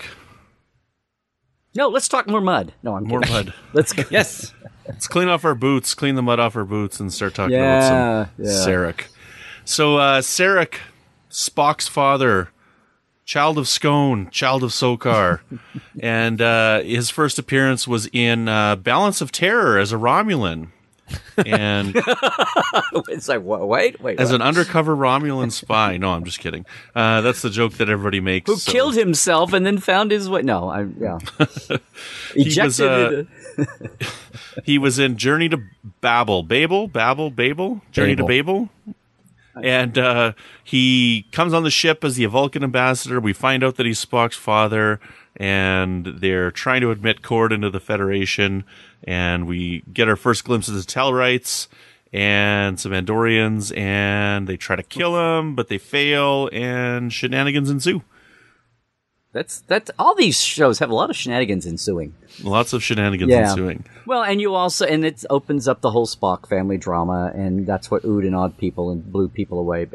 [SPEAKER 6] No, let's talk more Mudd. No, I'm
[SPEAKER 4] more
[SPEAKER 6] kidding.
[SPEAKER 4] Mudd.
[SPEAKER 6] Let's go.
[SPEAKER 5] Yes.
[SPEAKER 4] Let's clean off our boots, clean the mud off our boots, and start talking about some Sarek. So, Sarek, Spock's father, child of Scone, child of Sokar, and his first appearance was in Balance of Terror as a Romulan. And
[SPEAKER 6] it's like, wait.
[SPEAKER 4] As an undercover Romulan spy. No, I'm just kidding. That's the joke that everybody makes.
[SPEAKER 6] Who killed himself and then found his way. No, ejected.
[SPEAKER 4] He was in Journey to Babel. Journey to Babel. And he comes on the ship as the Vulcan ambassador. We find out that he's Spock's father, and they're trying to admit Cord into the Federation. And we get our first glimpses of Tellarites and some Andorians, and they try to kill him, but they fail, and shenanigans ensue.
[SPEAKER 6] That's all these shows have a lot of shenanigans ensuing.
[SPEAKER 4] Lots of shenanigans ensuing.
[SPEAKER 6] Well, and it opens up the whole Spock family drama, and that's what oohed and awed people and blew people away.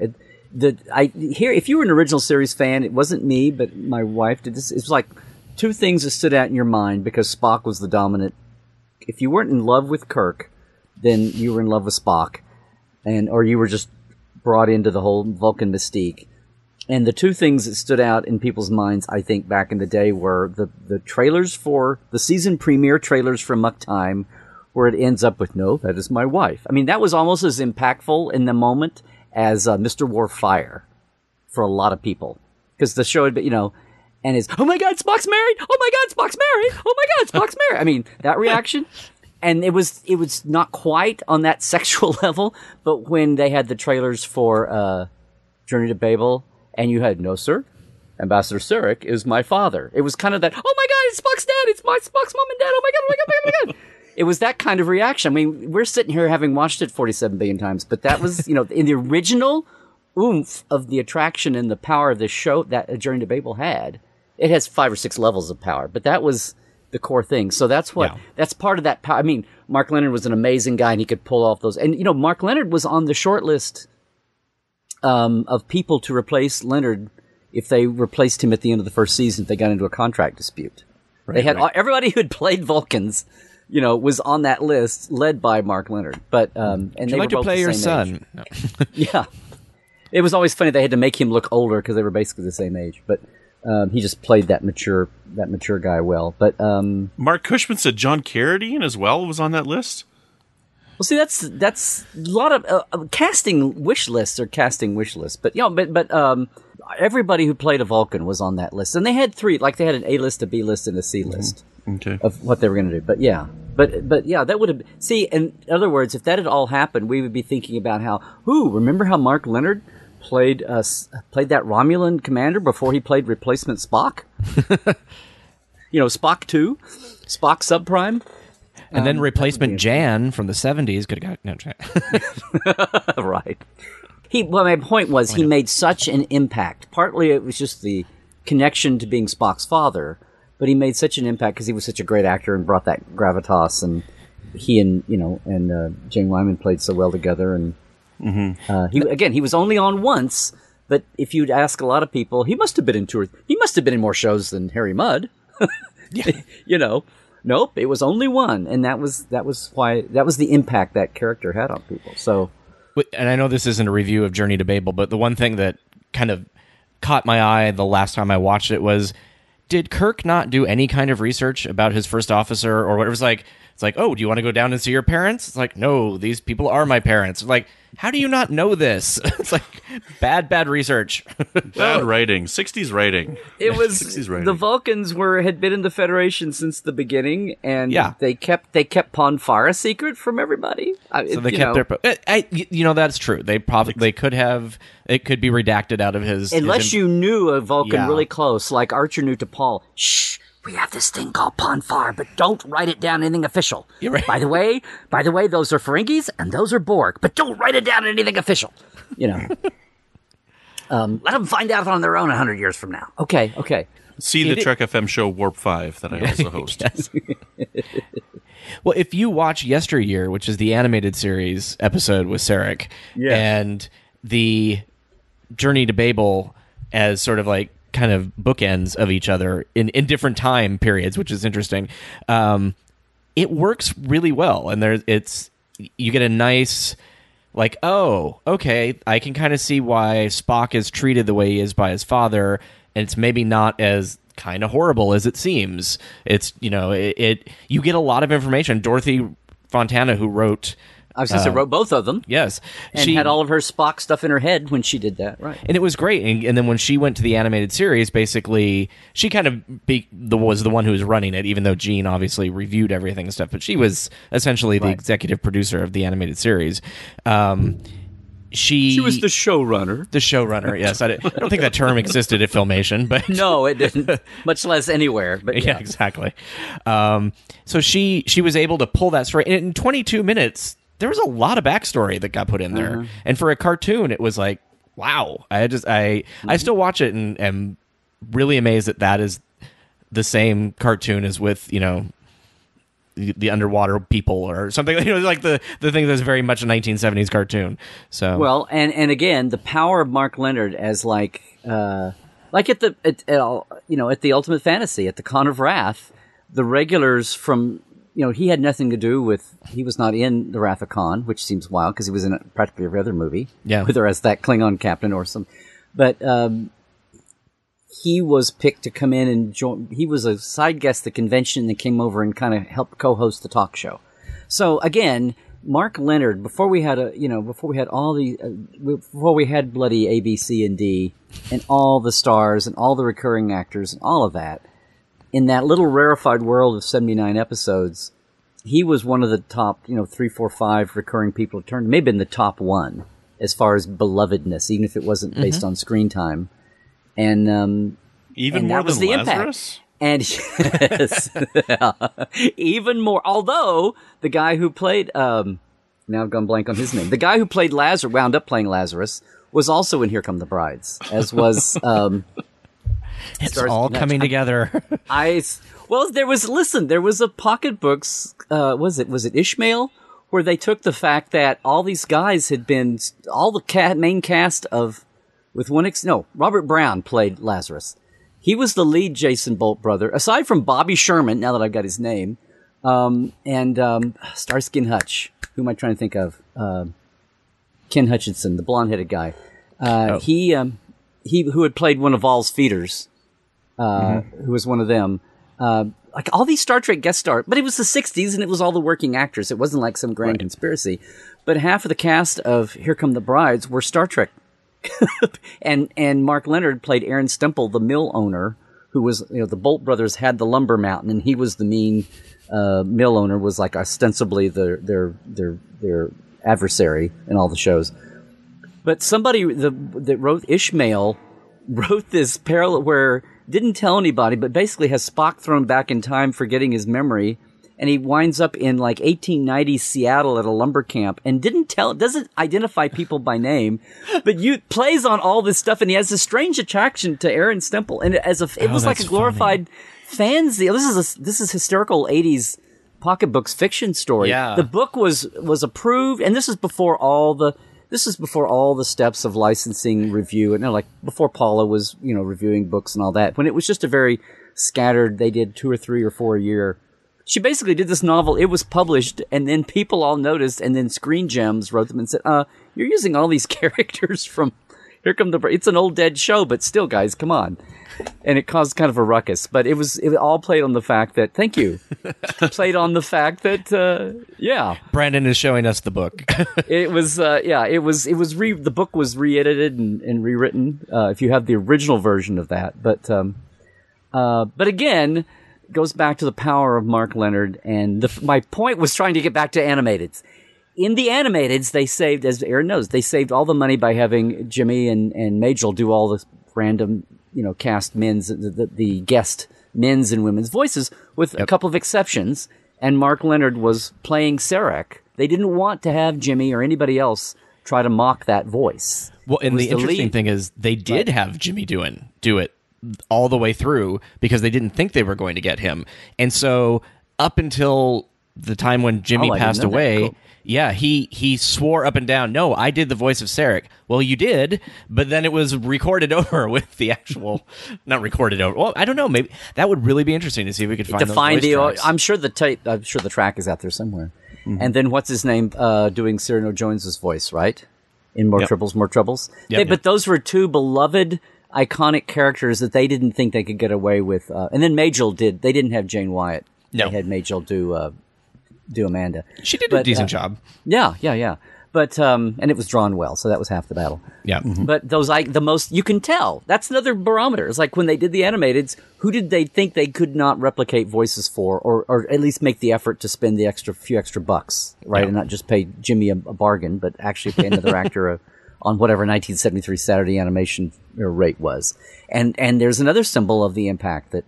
[SPEAKER 6] If you were an original series fan, it wasn't me, but my wife did this. It was like two things that stood out in your mind because Spock was the dominant. If you weren't in love with Kirk, then you were in love with Spock, or you were just brought into the whole Vulcan mystique. And the two things that stood out in people's minds, I think, back in the day were the trailers for the season premiere trailers for Muck Time, where it ends up with, no, that is my wife. I mean, that was almost as impactful in the moment as Mr. Warfire for a lot of people. Because the show had been, and it's, oh my God, Spock's married! Oh my God, Spock's married! Oh my God, Spock's married! I mean, that reaction. And it was not quite on that sexual level, but when they had the trailers for Journey to Babel, and you had, no, sir, Ambassador Sarek is my father. It was kind of that, oh my God, it's Spock's dad! It's Spock's mom and dad! Oh my God, oh my God, oh my God, oh my God! It was that kind of reaction. I mean, we're sitting here having watched it 47 billion times, but that was, in the original oomph of the attraction and the power of the show that Journey to Babel had. It has 5 or 6 levels of power, but that was the core thing. So that's that's part of that power. I mean, Mark Leonard was an amazing guy, and he could pull off those. And, Mark Leonard was on the short list of people to replace Leonard if they replaced him at the end of the first season, if they got into a contract dispute. Right, they had everybody who had played Vulcans, was on that list, led by Mark Leonard. But and
[SPEAKER 5] would
[SPEAKER 6] they
[SPEAKER 5] you like
[SPEAKER 6] were
[SPEAKER 5] to play your son?
[SPEAKER 6] No. Yeah. It was always funny. They had to make him look older because they were basically the same age. But he just played that mature guy well. But
[SPEAKER 4] Mark Cushman said John Carradine as well was on that list.
[SPEAKER 6] well, see, that's a lot of casting wish lists. But everybody who played a Vulcan was on that list, and they had three. Like they had an A list, a B list, and a C list of what they were going to do. But yeah. But yeah, that would have... See, in other words, if that had all happened, we would be thinking about how... remember how Mark Leonard played that Romulan commander before he played replacement Spock? Spock 2? Spock Subprime?
[SPEAKER 5] And then replacement Jan from the 70s could have got... No,
[SPEAKER 6] right. My point was, he made such an impact. Partly it was just the connection to being Spock's father... But he made such an impact because he was such a great actor and brought that gravitas, and he and Jane Wyman played so well together. And he was only on once, but if you'd ask a lot of people, he must have been in more shows than Harry Mudd. Nope, it was only one, and that was the impact that character had on people. So,
[SPEAKER 5] and I know this isn't a review of Journey to Babel, but the one thing that kind of caught my eye the last time I watched it was, did Kirk not do any kind of research about his first officer or whatever? It's like, oh, do you want to go down and see your parents? It's like, no, these people are my parents. Like, how do you not know this? It's like bad research.
[SPEAKER 4] Bad writing. 60s writing.
[SPEAKER 6] It was
[SPEAKER 4] 60s writing.
[SPEAKER 6] The Vulcans had been in the Federation since the beginning, and they kept Ponfar a secret from everybody.
[SPEAKER 5] So they kept their. That's true. They could have. It could be redacted out of his.
[SPEAKER 6] Unless you knew a Vulcan really close, like Archer knew to Paul. Shh. We have this thing called Ponfar, but don't write it down anything official.
[SPEAKER 5] You're right.
[SPEAKER 6] By the way, those are Ferengis and those are Borg, but don't write it down anything official. Let them find out on their own 100 years from now. Okay.
[SPEAKER 4] See the Trek FM show Warp 5 that I also host.
[SPEAKER 5] Well, if you watch Yesteryear, which is the animated series episode with Sarek, and the Journey to Babel as sort of like kind of bookends of each other in different time periods, which is interesting. It works really well, and you get a nice, like, oh, okay, I can kind of see why Spock is treated the way he is by his father, and it's maybe not as kind of horrible as it seems. It's you get a lot of information. Dorothy Fontana, who wrote.
[SPEAKER 6] I was going to say, wrote both of them.
[SPEAKER 5] Yes.
[SPEAKER 6] And she had all of her Spock stuff in her head when she did that, right.
[SPEAKER 5] And it was great. And then when she went to the animated series, basically, she kind of was the one who was running it, even though Gene obviously reviewed everything and stuff. But she was essentially the executive producer of the animated series. She
[SPEAKER 6] was the showrunner.
[SPEAKER 5] The showrunner, yes. I don't think that term existed at Filmation. But
[SPEAKER 6] no, it didn't. Much less anywhere. But
[SPEAKER 5] yeah, exactly. So she was able to pull that story. And in 22 minutes... there was a lot of backstory that got put in there, and for a cartoon, it was like, wow. I still watch it and am really amazed that is the same cartoon as with the underwater people or something. Like the thing that's very much a 1970s cartoon. So
[SPEAKER 6] well, and again, the power of Mark Leonard as like at the Ultimate Fantasy at the Con of Wrath, the regulars from. He had nothing to do with... He was not in The Wrath of Khan, which seems wild because he was in practically every other movie.
[SPEAKER 5] Yeah.
[SPEAKER 6] Whether as that Klingon captain or some... But he was picked to come in and join... He was a side guest at the convention that came over and kind of helped co-host the talk show. So, again, Mark Leonard, before we had bloody A, B, C, and D, and all the stars and all the recurring actors and all of that... In that little rarefied world of 79 episodes, he was one of the top, 3, 4, 5 recurring people to turn. Maybe in the top one as far as belovedness, even if it wasn't based on screen time. And
[SPEAKER 4] even more than Lazarus?
[SPEAKER 6] And yes, even more. Although the guy who played, now I've gone blank on his name. The guy who played Lazarus, wound up playing Lazarus, was also in Here Come the Brides, as was.
[SPEAKER 5] It's all coming together.
[SPEAKER 6] There was a pocketbooks. Was it Ishmael, where they took the fact that all these guys had been all the main cast of, Robert Brown played Lazarus. He was the lead Jason Bolt brother, aside from Bobby Sherman. Now that I've got his name, and Starsky and Hutch. Who am I trying to think of? Ken Hutchinson, the blonde-headed guy. He who had played one of Val's feeders, who was one of them. Like all these Star Trek guest stars, but it was the 60s and it was all the working actors. It wasn't like some grand conspiracy. But half of the cast of Here Come the Brides were Star Trek. and Mark Leonard played Aaron Stemple, the mill owner, who was, the Bolt brothers had the lumber mountain, and he was the mean mill owner, was like ostensibly their adversary in all the shows. But somebody that wrote Ishmael wrote this parallel where didn't tell anybody, but basically has Spock thrown back in time, forgetting his memory, and he winds up in like 1890s Seattle at a lumber camp, and doesn't identify people by name, but plays on all this stuff, and he has a strange attraction to Aaron Stemple, and it was like a glorified fanzine. This is hysterical 80s pocketbooks fiction story.
[SPEAKER 5] Yeah.
[SPEAKER 6] The book was approved, and this is before all the steps of licensing, review, and like before Paula was, reviewing books and all that. When it was just a very scattered, they did 2 or 3 or 4 a year. She basically did this novel. It was published, and then people all noticed, and then Screen Gems wrote them and said, "You're using all these characters from Here Come the Brides. It's an old dead show, but still, guys, come on." And it caused kind of a ruckus, but it all played on the fact that, thank you, played on the fact that,
[SPEAKER 5] Brandon is showing us the book.
[SPEAKER 6] It was, the book was re-edited and rewritten, if you have the original version of that. But again, it goes back to the power of Mark Leonard. And my point was trying to get back to animateds. In the animateds, they saved, as Aaron knows, they saved all the money by having Jimmy and Majel do all the random, cast the guest men's and women's voices, with a couple of exceptions. And Mark Leonard was playing Sarek. They didn't want to have Jimmy or anybody else try to mock that voice.
[SPEAKER 5] Well, and the interesting thing is they did have Jimmy do it all the way through because they didn't think they were going to get him. And so up until the time when Jimmy passed away, cool. Yeah, he swore up and down, "No, I did the voice of Sarek." Well, you did, but then it was recorded over with the actual, not recorded over. Well, I don't know. Maybe that would really be interesting to see if we could find those voice tracks.
[SPEAKER 6] I'm sure the track is out there somewhere. Mm-hmm. And then what's his name doing Cyrano Jones's voice, right? In More Troubles, More Troubles.
[SPEAKER 5] Yep.
[SPEAKER 6] But those were two beloved, iconic characters that they didn't think they could get away with. And then Majel did. They didn't have Jane Wyatt.
[SPEAKER 5] No.
[SPEAKER 6] They had Majel do Amanda.
[SPEAKER 5] She did a decent job.
[SPEAKER 6] Yeah. But, and it was drawn well, so that was half the battle.
[SPEAKER 5] Yeah. Mm-hmm.
[SPEAKER 6] But those, the most, you can tell. That's another barometer. It's like when they did the animateds, who did they think they could not replicate voices for, or at least make the effort to spend the few extra bucks, right? Yeah. And not just pay Jimmy a bargain, but actually pay another actor on whatever 1973 Saturday animation rate was. And there's another symbol of the impact that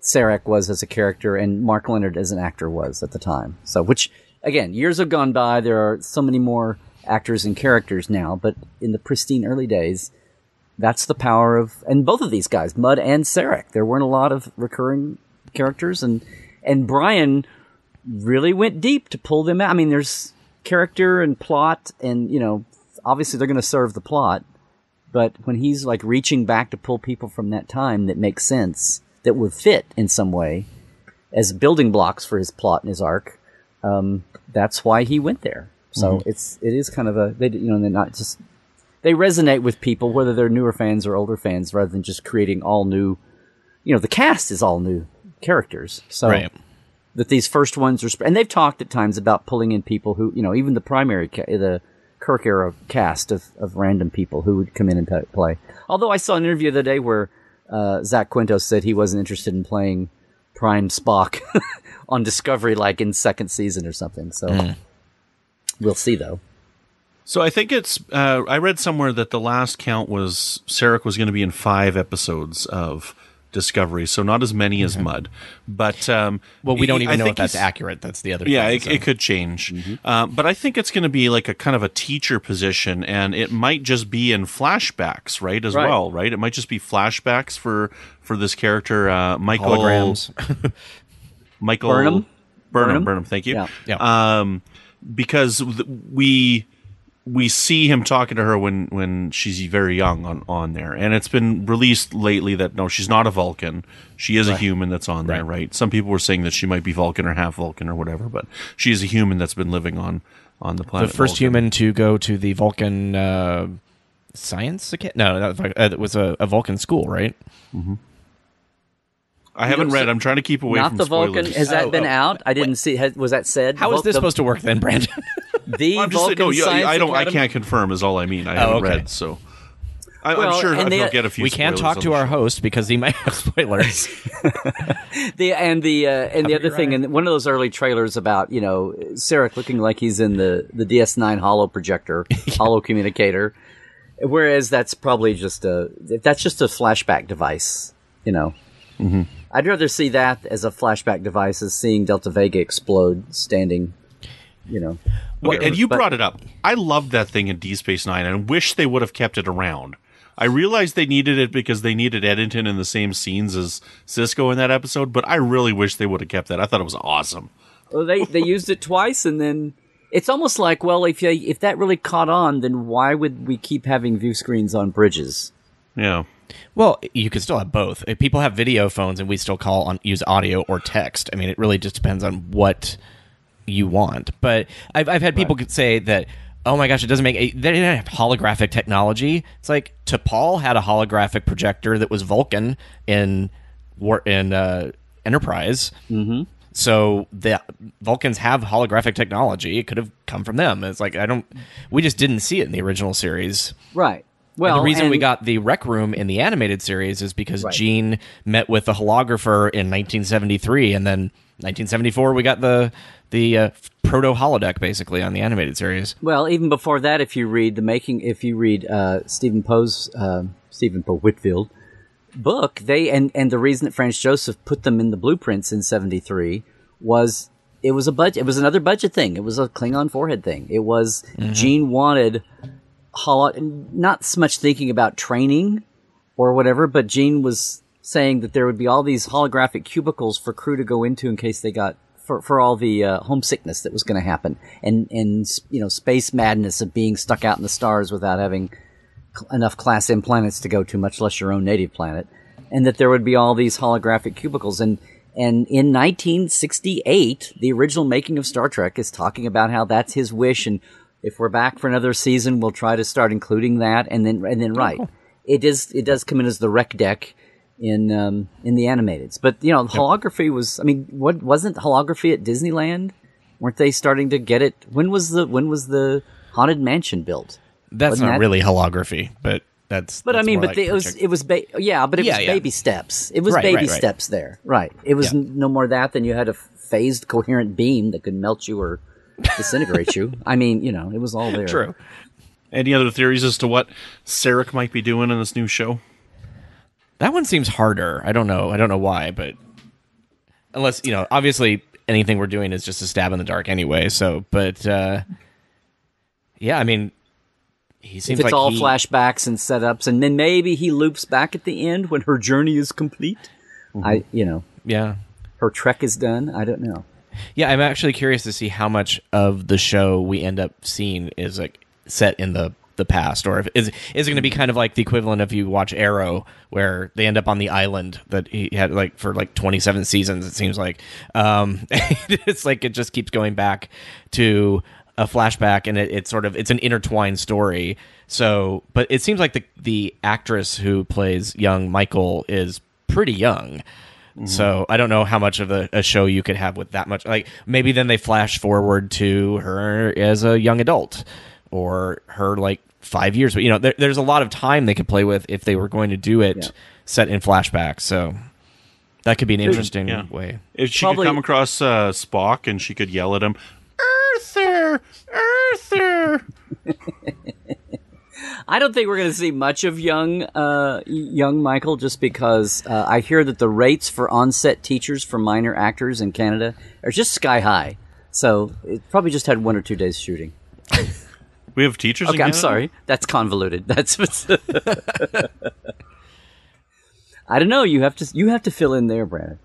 [SPEAKER 6] Sarek was as a character and Mark Leonard as an actor was at the time. So, which, again, years have gone by. There are so many more actors and characters now, but in the pristine early days, that's the power of, and both of these guys, Mudd and Sarek, there weren't a lot of recurring characters, and Brian really went deep to pull them out. I mean, there's character and plot, and, obviously they're going to serve the plot, but when he's like reaching back to pull people from that time that makes sense, that would fit in some way as building blocks for his plot and his arc, that's why he went there. So it is kind of they're not just, they resonate with people, whether they're newer fans or older fans, rather than just creating all new, the cast is all new characters. So that these first ones are, and they've talked at times about pulling in people who, even the primary, the Kirk era cast of random people who would come in and play. Although I saw an interview the other day where Zach Quinto said he wasn't interested in playing Prime Spock on Discovery, like in second season or something. So we'll see, though.
[SPEAKER 4] So I think it's. I read somewhere that the last count was Sarek was going to be in 5 episodes of Discovery, so not as many as Mudd. But
[SPEAKER 5] we don't even know if that's accurate. That's the other thing.
[SPEAKER 4] Yeah, it could change. Mm-hmm. But I think it's going to be like a kind of a teacher position, and it might just be in flashbacks, right? As well, right? It might just be flashbacks for this character, Michael.
[SPEAKER 5] Holograms.
[SPEAKER 4] Michael Burnham. Thank you.
[SPEAKER 5] Yeah.
[SPEAKER 4] Because we see him talking to her when she's very young on there. And it's been released lately that, no, she's not a Vulcan. She is a human that's on there, right? Some people were saying that she might be Vulcan or half Vulcan or whatever, but she is a human that's been living on the planet
[SPEAKER 5] The first
[SPEAKER 4] Vulcan.
[SPEAKER 5] human to go to the Vulcan Science Academy? No, it was a Vulcan school, right?
[SPEAKER 4] I haven't read. I'm trying to keep away
[SPEAKER 6] Not
[SPEAKER 4] from
[SPEAKER 6] the
[SPEAKER 4] spoilers.
[SPEAKER 6] Vulcan. Has that been out? I didn't see. Was that said?
[SPEAKER 5] How is this supposed to work then, Brandon?
[SPEAKER 6] The
[SPEAKER 4] I'm just saying,
[SPEAKER 6] Vulcan Science
[SPEAKER 4] I
[SPEAKER 6] Academy?
[SPEAKER 4] can't confirm. Is all I mean. I haven't read, so
[SPEAKER 6] Well,
[SPEAKER 4] I'm sure
[SPEAKER 6] and
[SPEAKER 4] he'll get a few.
[SPEAKER 5] We can't
[SPEAKER 4] spoilers
[SPEAKER 5] talk to
[SPEAKER 4] on the
[SPEAKER 5] our
[SPEAKER 4] show.
[SPEAKER 5] host because he might have spoilers.
[SPEAKER 6] The other thing, and one of those early trailers about Sarek looking like he's in the DS9 holo projector, holo communicator, whereas that's probably just a flashback device. I'd rather see that as a flashback device as seeing Delta Vega explode standing.
[SPEAKER 4] Okay, and you brought it up. I loved that thing in D Space Nine, and wish they would have kept it around. I realized they needed it because they needed Eddington in the same scenes as Sisko in that episode, but I really wish they would have kept that. I thought it was awesome.
[SPEAKER 6] Well, they used it twice, and then it's almost like, well, if that really caught on, then why would we keep having view screens on bridges?
[SPEAKER 4] Yeah.
[SPEAKER 5] Well, you could still have both. If people have video phones, and we still use audio or text. I mean, it really just depends on what you want. But I've had people say that, oh my gosh, it doesn't they didn't have holographic technology. It's like T'Pol had a holographic projector that was Vulcan in Enterprise. Mm-hmm. So the Vulcans have holographic technology. It could have come from them. It's like we just didn't see it in the original series.
[SPEAKER 6] Right. Well,
[SPEAKER 5] and the reason we got the Rec Room in the animated series is because Gene met with the holographer in 1973, and then 1974 we got the proto holodeck basically on the animated series.
[SPEAKER 6] Well, even before that, if you read Stephen Poe Whitfield book, and the reason that Franz Joseph put them in the blueprints in 73 was it was another budget thing. It was a Klingon forehead thing. It was Gene wanted not so much thinking about training or whatever, but Gene was saying that there would be all these holographic cubicles for crew to go into in case they got for all the homesickness that was going to happen, and space madness of being stuck out in the stars without having enough Class M planets to go to, much less your own native planet, and that there would be all these holographic cubicles. And in 1968, the original making of Star Trek is talking about how that's his wish, and if we're back for another season, we'll try to start including that, and then cool. It does come in as the rec deck in the animateds. But holography was, wasn't holography at Disneyland? Weren't they starting to get it? When was the Haunted Mansion built?
[SPEAKER 5] That's not really holography, but that's.
[SPEAKER 6] But it was baby steps. It was baby steps there, right? It was no more that than you had a phased coherent beam that could melt you or disintegrate you. It was all there.
[SPEAKER 5] True.
[SPEAKER 4] Any other theories as to what Sarek might be doing in this new show?
[SPEAKER 5] That one seems harder. I don't know why, but unless, obviously anything we're doing is just a stab in the dark anyway. So, but he seems like
[SPEAKER 6] all flashbacks and setups, and then maybe he loops back at the end when her journey is complete.
[SPEAKER 5] Yeah, her
[SPEAKER 6] trek is done. I don't know.
[SPEAKER 5] Yeah, I'm actually curious to see how much of the show we end up seeing is like set in the past, or if is it going to be kind of like the equivalent if you watch Arrow, where they end up on the island that he had for 27 seasons. It seems like it's like it just keeps going back to a flashback, and it's an intertwined story. So, but it seems like the actress who plays young Michael is pretty young. So I don't know how much of a show you could have with that much. Like maybe then they flash forward to her as a young adult, or her 5 years. But there's a lot of time they could play with if they were going to do it set in flashback. So that could be an interesting way.
[SPEAKER 4] If she could come across Spock and she could yell at him, "Earther, Earther."
[SPEAKER 6] I don't think we're going to see much of young Michael, just because I hear that the rates for on-set teachers for minor actors in Canada are just sky high. So it probably just had 1 or 2 days shooting.
[SPEAKER 4] We have teachers in
[SPEAKER 6] Okay,
[SPEAKER 4] Canada?
[SPEAKER 6] I'm sorry. That's convoluted. That's what's I don't know. You have to fill in there, Brandon.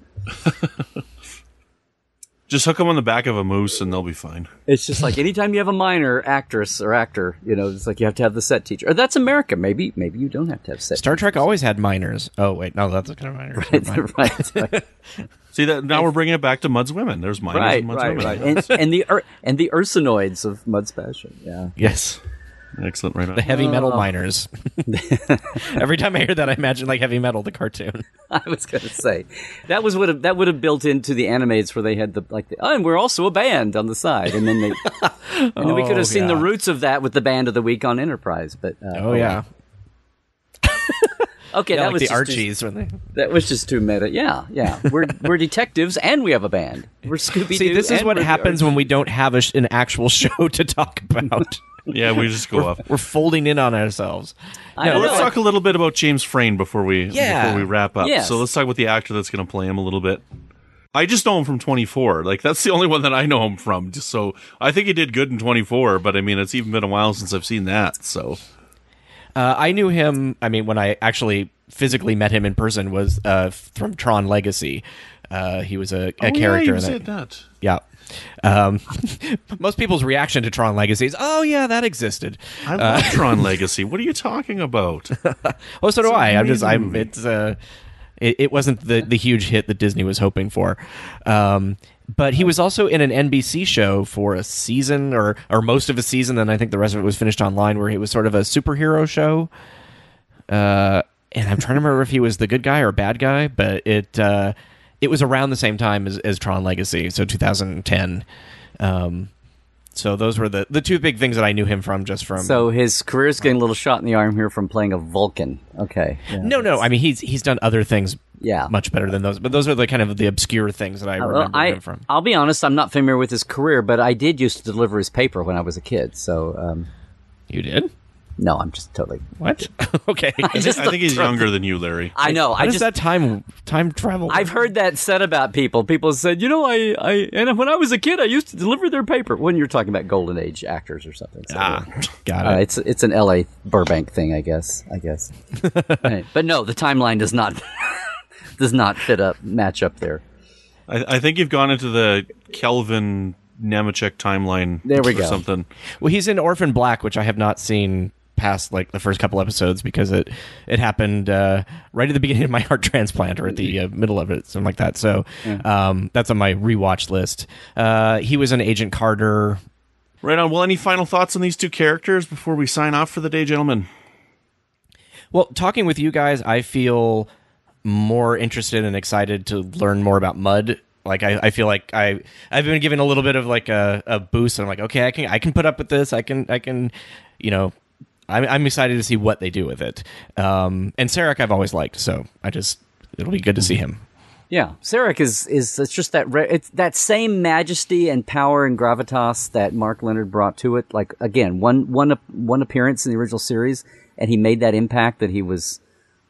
[SPEAKER 4] Just hook them on the back of a moose and they'll be fine.
[SPEAKER 6] It's just like anytime you have a minor actress or actor, it's like you have to have the set teacher. Or that's America. Maybe you don't have to have set
[SPEAKER 5] Star Trek always had minors. Oh, wait. No, that's kind of minors.
[SPEAKER 6] Right.
[SPEAKER 4] See, that now we're bringing it back to Mudd's women. There's minors and Mudd's women.
[SPEAKER 6] Right. And the Ursinoids of Mudd's Passion. Yeah.
[SPEAKER 5] Yes.
[SPEAKER 4] Excellent, right on.
[SPEAKER 5] The heavy metal miners. Every time I hear that, I imagine like Heavy Metal, the cartoon.
[SPEAKER 6] I was going to say that would have built into the animates where they had and we're also a band on the side, and then we could have seen the roots of that with the band of the week on Enterprise. But
[SPEAKER 5] yeah.
[SPEAKER 6] Okay, that
[SPEAKER 5] like
[SPEAKER 6] was
[SPEAKER 5] the
[SPEAKER 6] just
[SPEAKER 5] Archies.
[SPEAKER 6] that was just too meta. Yeah. We're detectives and we have a band. We're Scooby-Doo.
[SPEAKER 5] See, this is
[SPEAKER 6] and
[SPEAKER 5] what
[SPEAKER 6] we're the
[SPEAKER 5] happens when we don't have an actual show to talk about.
[SPEAKER 4] Yeah, we just go off.
[SPEAKER 5] We're folding in on ourselves.
[SPEAKER 4] Let's talk a little bit about James Frayne before we wrap up.
[SPEAKER 6] Yes.
[SPEAKER 4] So let's talk about the actor that's going to play him a little bit. I just know him from 24. Like, that's the only one that I know him from. Just so I think he did good in 24, but I mean, it's even been a while since I've seen that. So
[SPEAKER 5] I knew him. I mean, when I actually physically met him in person was from Tron Legacy. He was a character.
[SPEAKER 4] Yeah, you said that.
[SPEAKER 5] Yeah. Most people's reaction to Tron Legacy is, "Oh yeah, that existed."
[SPEAKER 4] I love Tron Legacy. What are you talking about?
[SPEAKER 5] Well, so do I.
[SPEAKER 4] Amazing.
[SPEAKER 5] It wasn't the huge hit that Disney was hoping for. But he was also in an NBC show for a season or most of a season, and I think the rest of it was finished online, where it was sort of a superhero show. And I'm trying to remember if he was the good guy or bad guy, but it was around the same time as Tron Legacy, so 2010. So those were the two big things that I knew him from, just from.
[SPEAKER 6] So his career's getting a little shot in the arm here from playing a Vulcan. Okay. Yeah,
[SPEAKER 5] no. I mean, he's done other things.
[SPEAKER 6] Yeah.
[SPEAKER 5] Much better than those, but those are the kind of the obscure things that I remember him from.
[SPEAKER 6] I'll be honest, I'm not familiar with his career, but I did used to deliver his paper when I was a kid. So.
[SPEAKER 5] You did?
[SPEAKER 6] No, I'm just totally.
[SPEAKER 5] What? Okay.
[SPEAKER 4] I think he's younger than you, Larry.
[SPEAKER 6] I know.
[SPEAKER 5] How does that time travel?
[SPEAKER 6] I've heard that said about people. People said, and when I was a kid, I used to deliver their paper. When you're talking about Golden Age actors or something. So,
[SPEAKER 5] got it.
[SPEAKER 6] It's an L.A. Burbank thing, I guess. Right. But no, the timeline does not match up there.
[SPEAKER 4] I think you've gone into the Kelvin Nemecek timeline.
[SPEAKER 6] There we go.
[SPEAKER 4] Something.
[SPEAKER 5] Well, he's in Orphan Black, which I have not seen past like the first couple episodes because it happened right at the beginning of my heart transplant or at the middle of it, something like that. So that's on my rewatch list. He was an Agent Carter.
[SPEAKER 4] Right on. Well, any final thoughts on these two characters before we sign off for the day, gentlemen?
[SPEAKER 5] Well, talking with you guys, I feel more interested and excited to learn more about Mudd. Like I feel like I've been given a little bit of like a boost, and I'm like, okay, I can put up with this. I can I'm excited to see what they do with it. And Sarek I've always liked, so it'll be good to see him.
[SPEAKER 6] Yeah, Sarek is it's just it's that same majesty and power and gravitas that Mark Leonard brought to it. Like again, one appearance in the original series, and he made that impact that he was,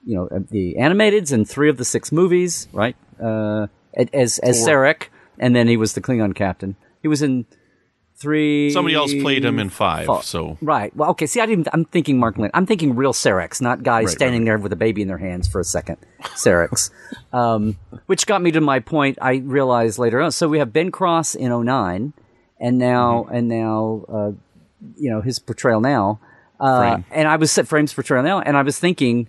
[SPEAKER 6] the animateds in 3 of the 6 movies, right? As Sarek, and then he was the Klingon captain. He was in 3.
[SPEAKER 4] Somebody else played him in 5. So
[SPEAKER 6] right. Well, okay. See, I'm thinking Mark Leonard. I'm thinking real Sareks, not guys standing there with a baby in their hands for a second. Sareks, which got me to my point. I realized later on. So we have Ben Cross in 09, and now his portrayal now, and I was Frame's portrayal now, and I was thinking.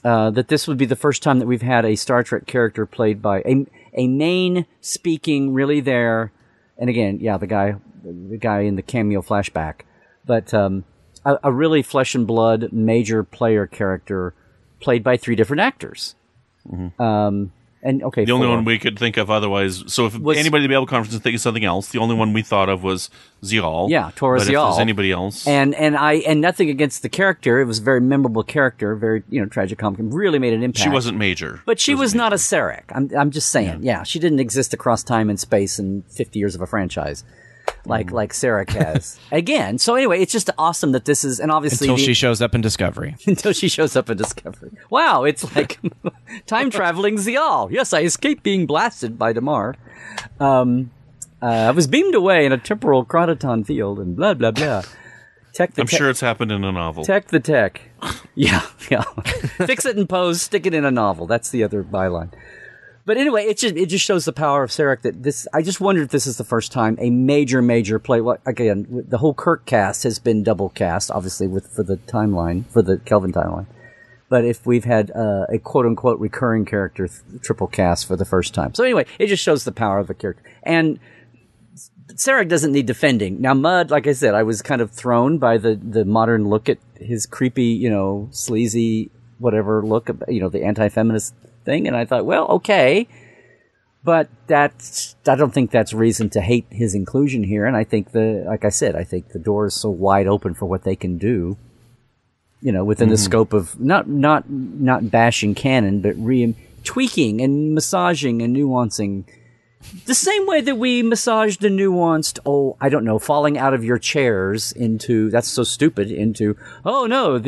[SPEAKER 6] That this would be the first time that we've had a Star Trek character played by a main speaking, really there, and again, the guy in the cameo flashback, but a really flesh and blood major player character played by 3 different actors. Mm-hmm. And okay,
[SPEAKER 4] the only one we could think of otherwise. So if anybody at the Babel conference is thinking of something else, the only one we thought of was Zial.
[SPEAKER 6] Yeah, Tora Zial.
[SPEAKER 4] But if there's anybody else,
[SPEAKER 6] and nothing against the character, it was a very memorable character, very tragic comic, really made an impact.
[SPEAKER 4] She wasn't major,
[SPEAKER 6] but she was not a Sarek. I'm just saying, she didn't exist across time and space in 50 years of a franchise. Like Sarek has. Again, so anyway, it's just awesome that this is, and obviously...
[SPEAKER 5] Until she shows up in Discovery.
[SPEAKER 6] Until she shows up in Discovery. Wow, it's like time-traveling Zial. Yes, I escaped being blasted by Damar. I was beamed away in a temporal chronoton field and blah, blah, blah.
[SPEAKER 4] I'm sure it's happened in a novel.
[SPEAKER 6] Tech the tech. Yeah. Fix it in pose, stick it in a novel. That's the other byline. But anyway, it just shows the power of Sarek that this. I just wondered if this is the first time a major play. Well, again, the whole Kirk cast has been double cast, obviously for the Kelvin timeline. But if we've had a quote unquote recurring character triple cast for the first time, so anyway, it just shows the power of the character. And Sarek doesn't need defending. Now, Mudd, like I said, I was kind of thrown by the modern look at his creepy, sleazy, whatever look, the anti-feminist thing. And I thought, well, okay. But I don't think that's reason to hate his inclusion here. And I think like I said, I think the door is so wide open for what they can do, within the scope of not bashing canon, but tweaking and massaging and nuancing. The same way that we massaged the nuanced, falling out of your chairs that's so stupid, oh no,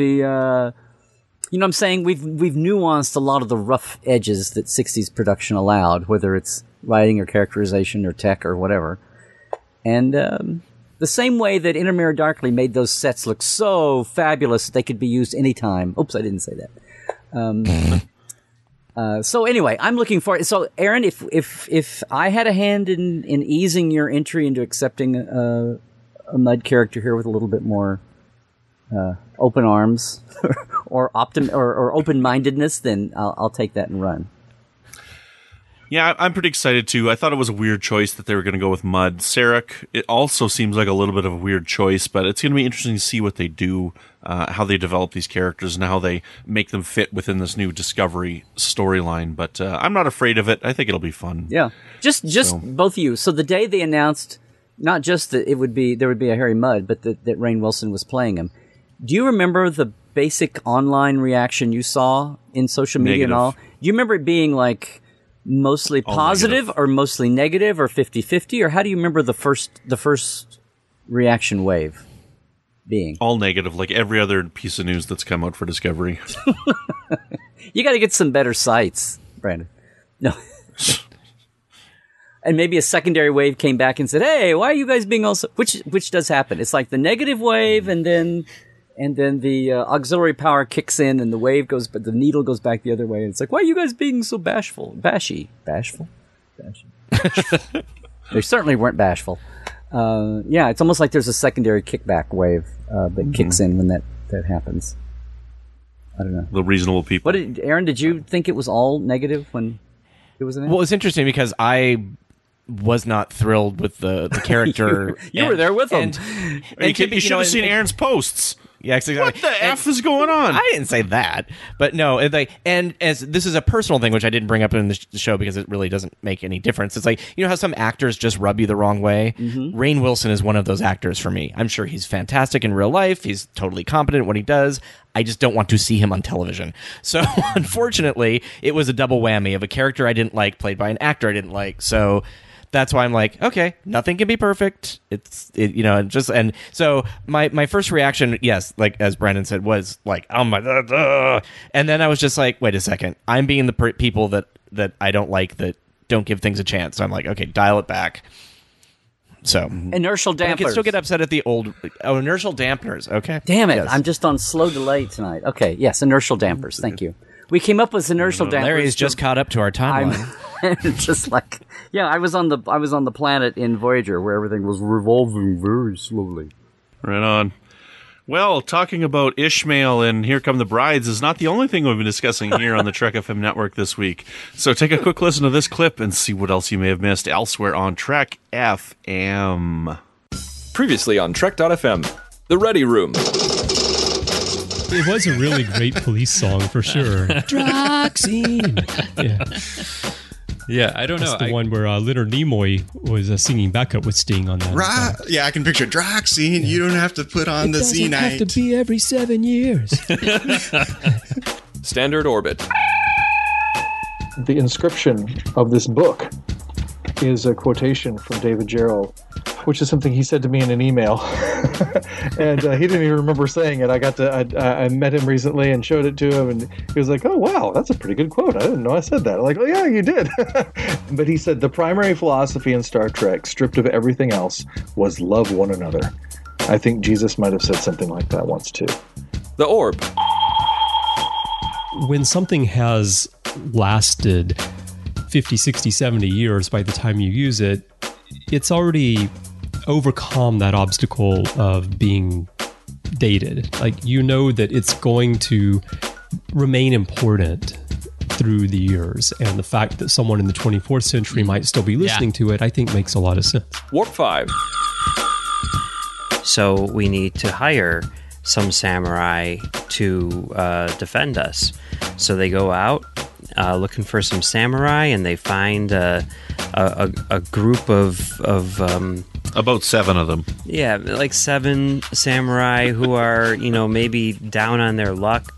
[SPEAKER 6] what I'm saying? We've nuanced a lot of the rough edges that 60s production allowed, whether it's writing or characterization or tech or whatever. And the same way that In a Mirror Darkly made those sets look so fabulous that they could be used anytime. Oops, I didn't say that. So anyway, I'm looking for it. So Aaron, if I had a hand in easing your entry into accepting a Mudd character here with a little bit more open arms or open-mindedness, then I'll take that and run.
[SPEAKER 4] Yeah, I'm pretty excited too. I thought it was a weird choice that they were going to go with Mudd. Sarek, it also seems like a little bit of a weird choice, but it's going to be interesting to see what they do, how they develop these characters, and how they make them fit within this new Discovery storyline. But I'm not afraid of it. I think it'll be fun.
[SPEAKER 6] Yeah, just both of you. So the day they announced, not just that there would be a Harry Mudd, but that Rainn Wilson was playing him. Do you remember the basic online reaction you saw in social media and all? Do you remember it being like mostly positive or mostly negative or 50-50? Or how do you remember the first reaction wave being?
[SPEAKER 4] All negative, like every other piece of news that's come out for Discovery.
[SPEAKER 6] You got to get some better sites, Brandon. No. And maybe a secondary wave came back and said, hey, why are you guys being also... Which does happen. It's like the negative wave and then the auxiliary power kicks in and the wave goes, but the needle goes back the other way. And it's like, why are you guys being so bashful? Bashful? They certainly weren't bashful. Yeah, it's almost like there's a secondary kickback wave that kicks in when that happens. I don't know.
[SPEAKER 4] The reasonable people.
[SPEAKER 6] Aaron, did you think it was all negative when it was announced?
[SPEAKER 5] Well, it's interesting because I was not thrilled with the character.
[SPEAKER 6] you were there with him.
[SPEAKER 4] And you should have seen Aaron's posts.
[SPEAKER 5] Yeah, exactly.
[SPEAKER 4] What the F is going on?
[SPEAKER 5] I didn't say that, but no. And as this is a personal thing, which I didn't bring up in the show because it really doesn't make any difference. It's like, how some actors just rub you the wrong way. Mm-hmm. Rainn Wilson is one of those actors for me. I'm sure he's fantastic in real life. He's totally competent at what he does. I just don't want to see him on television. So unfortunately, it was a double whammy of a character I didn't like played by an actor I didn't like. So that's why I'm like, okay, nothing can be perfect. And so my first reaction, yes, like as Brandon said, was like, oh my god, and then I was just like, wait a second, I'm being the people that I don't like, that don't give things a chance. So I'm like, okay, dial it back. So
[SPEAKER 6] inertial dampeners.
[SPEAKER 5] I can still get upset at the old inertial dampeners. Okay,
[SPEAKER 6] damn it,
[SPEAKER 5] yes.
[SPEAKER 6] I'm just on slow delay tonight. Okay, yes, inertial dampers. Thank you. We came up with inertial dampers.
[SPEAKER 5] Larry's just caught up to our timeline.
[SPEAKER 6] Just like, yeah, I was on the planet in Voyager where everything was revolving very slowly.
[SPEAKER 4] Right on. Well, talking about Ishmael and Here Come the Brides is not the only thing we've been discussing here on the Trek FM network this week. So take a quick listen to this clip and see what else you may have missed elsewhere on Trek FM.
[SPEAKER 7] Previously on Trek.fm, The Ready Room.
[SPEAKER 8] It was a really great police song for sure.
[SPEAKER 9] Droxine.
[SPEAKER 8] Yeah, I don't know. That's the one where Leonard Nimoy was singing backup with Sting on that.
[SPEAKER 9] Right? Yeah, I can picture Droxine. Yeah. You don't have to put on the Z-Night.
[SPEAKER 10] It doesn't have to be every 7 years.
[SPEAKER 7] Standard Orbit.
[SPEAKER 11] The inscription of this book is a quotation from David Gerrold, which is something he said to me in an email. And he didn't even remember saying it. I met him recently and showed it to him, and he was like, oh, wow, that's a pretty good quote. I didn't know I said that. I'm like, oh, yeah, you did. But he said the primary philosophy in Star Trek, stripped of everything else, was love one another. I think Jesus might have said something like that once, too.
[SPEAKER 7] The Orb.
[SPEAKER 8] When something has lasted 50, 60, 70 years by the time you use it, it's already overcome that obstacle of being dated. Like, you know that it's going to remain important through the years. And the fact that someone in the 24th century might still be listening to it, I think makes a lot of sense.
[SPEAKER 7] Warp 5.
[SPEAKER 1] So we need to hire some samurai to defend us. So they go out looking for some samurai, and they find a group of
[SPEAKER 4] about 7 of them.
[SPEAKER 1] Yeah, like 7 samurai who are, maybe down on their luck.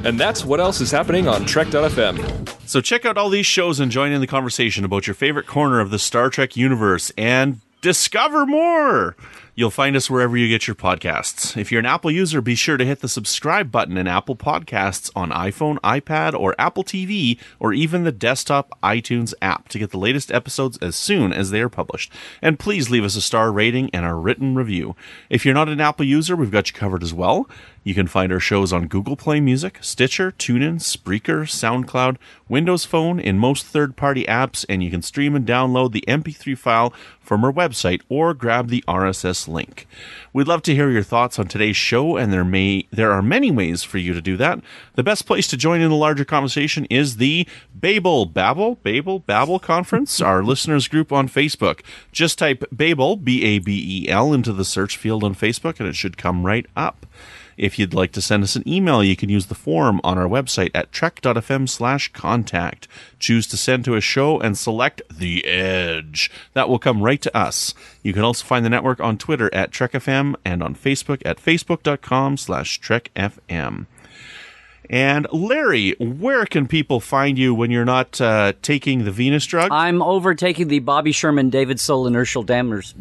[SPEAKER 7] And that's what else is happening on Trek.fm.
[SPEAKER 4] So check out all these shows and join in the conversation about your favorite corner of the Star Trek universe and discover more. You'll find us wherever you get your podcasts. If you're an Apple user, be sure to hit the subscribe button in Apple Podcasts on iPhone, iPad, or Apple TV, or even the desktop iTunes app to get the latest episodes as soon as they are published. And please leave us a star rating and a written review. If you're not an Apple user, we've got you covered as well. You can find our shows on Google Play Music, Stitcher, TuneIn, Spreaker, SoundCloud, Windows Phone, in most third-party apps, and you can stream and download the MP3 file from our website or grab the RSS link. We'd love to hear your thoughts on today's show, and there are many ways for you to do that. The best place to join in the larger conversation is the Babel Conference, our listeners group on Facebook. Just type Babel, B-A-B-E-L, into the search field on Facebook, and it should come right up. If you'd like to send us an email, you can use the form on our website at trek.fm/contact. Choose to send to a show and select The Edge. That will come right to us. You can also find the network on Twitter at TrekFM and on Facebook at facebook.com/TrekFM. And Larry, where can people find you when you're not taking the Venus drug?
[SPEAKER 6] I'm overtaking the Bobby Sherman David Soul Inertial Dammers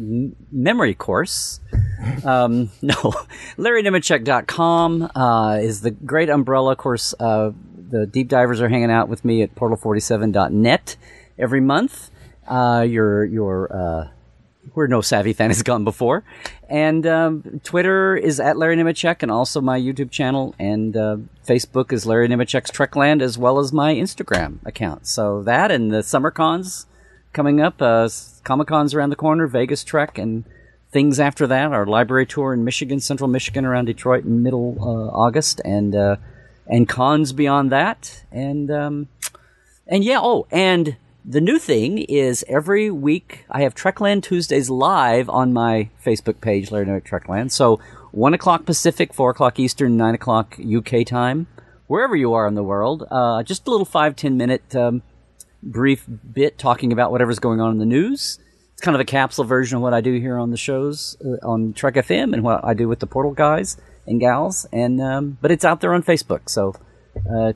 [SPEAKER 6] memory course. No, LarryNemecek.com is the great umbrella. Of course, the deep divers are hanging out with me at portal47.net every month. Where No Savvy Fan has gone before. And Twitter is at Larry Nemecek, and also my YouTube channel. And Facebook is Larry Nemecek's Trekland, as well as my Instagram account. So that and the summer cons coming up, Comic-Con's around the corner, Vegas Trek, and things after that. Our library tour in Michigan, Central Michigan, around Detroit in middle August, and cons beyond that. And the new thing is every week I have Trekland Tuesdays live on my Facebook page, Larry Nemecek Trekland. So 1 o'clock Pacific, 4 o'clock Eastern, 9 o'clock UK time, wherever you are in the world. Just a little 5-10 minute brief bit talking about whatever's going on in the news. It's kind of a capsule version of what I do here on the shows on Trek FM and what I do with the Portal guys and gals. And but it's out there on Facebook, so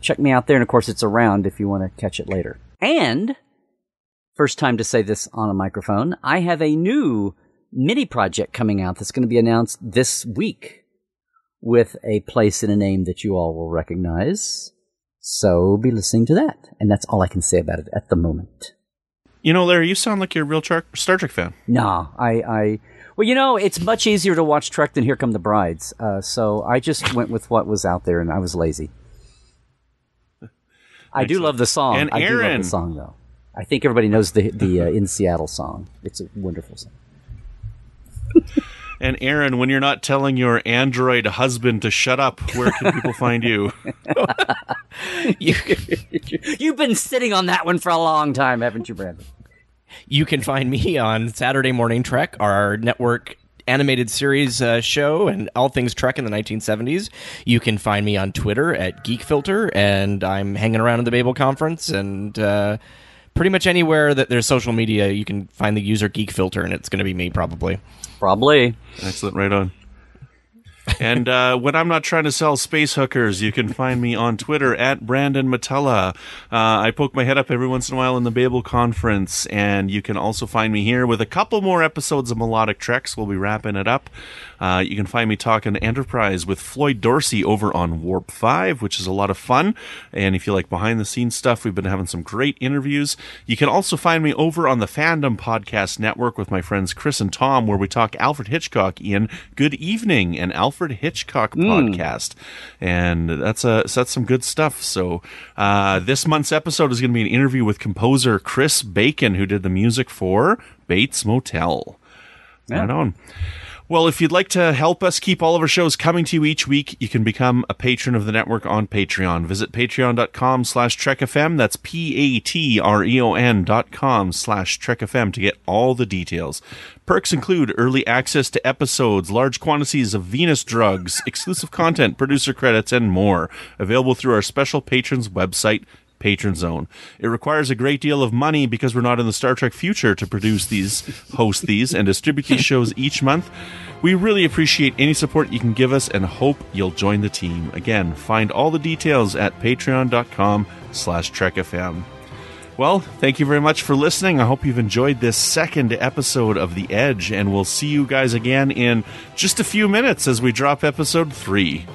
[SPEAKER 6] check me out there. And of course, it's around if you want to catch it later. And first time to say this on a microphone, I have a new mini project coming out that's going to be announced this week with a place and a name that you all will recognize. So be listening to that. And that's all I can say about it at the moment.
[SPEAKER 4] Larry, you sound like you're a real Star Trek fan.
[SPEAKER 6] No, well, it's much easier to watch Trek than Here Come the Brides. So I just went with what was out there, and I was lazy. I do love the song.
[SPEAKER 4] And
[SPEAKER 6] I do
[SPEAKER 4] Aaron.
[SPEAKER 6] love the song, though. I think everybody knows the In Seattle song. It's a wonderful song.
[SPEAKER 4] And Aaron, when you're not telling your android husband to shut up, where can people find you?
[SPEAKER 6] You've been sitting on that one for a long time, haven't you, Brandon?
[SPEAKER 5] You can find me on Saturday Morning Trek, our network animated series show, and all things Trek in the 1970s. You can find me on Twitter at GeekFilter, and I'm hanging around in the Babel Conference, and pretty much anywhere that there's social media, you can find the user GeekFilter, and it's going to be me, probably.
[SPEAKER 4] Excellent, right on. And when I'm not trying to sell space hookers, you can find me on Twitter at Brandon-Mutala. I poke my head up every once in a while in the Babel Conference, and you can also find me here with a couple more episodes of Melodic Treks. We'll be wrapping it up. You can find me talking Enterprise with Floyd Dorsey over on Warp 5, which is a lot of fun. And if you like behind-the-scenes stuff, we've been having some great interviews. You can also find me over on the Fandom Podcast Network with my friends Chris and Tom, where we talk Alfred Hitchcock in Good Evening, an Alfred Hitchcock podcast. And that's some good stuff. So this month's episode is going to be an interview with composer Chris Bacon, who did the music for Bates Motel. Right on. Well, if you'd like to help us keep all of our shows coming to you each week, you can become a patron of the network on Patreon. Visit patreon.com/TrekFM. That's patreon.com/TrekFM to get all the details. Perks include early access to episodes, large quantities of Venus drugs, exclusive content, producer credits, and more. Available through our special patrons website, Patron Zone. It requires a great deal of money because we're not in the Star Trek future to produce these, host these, and distribute these shows each month. We really appreciate any support you can give us and hope you'll join the team. Again, find all the details at patreon.com/TrekFM. Well, thank you very much for listening. I hope you've enjoyed this second episode of The Edge, and we'll see you guys again in just a few minutes as we drop episode 3.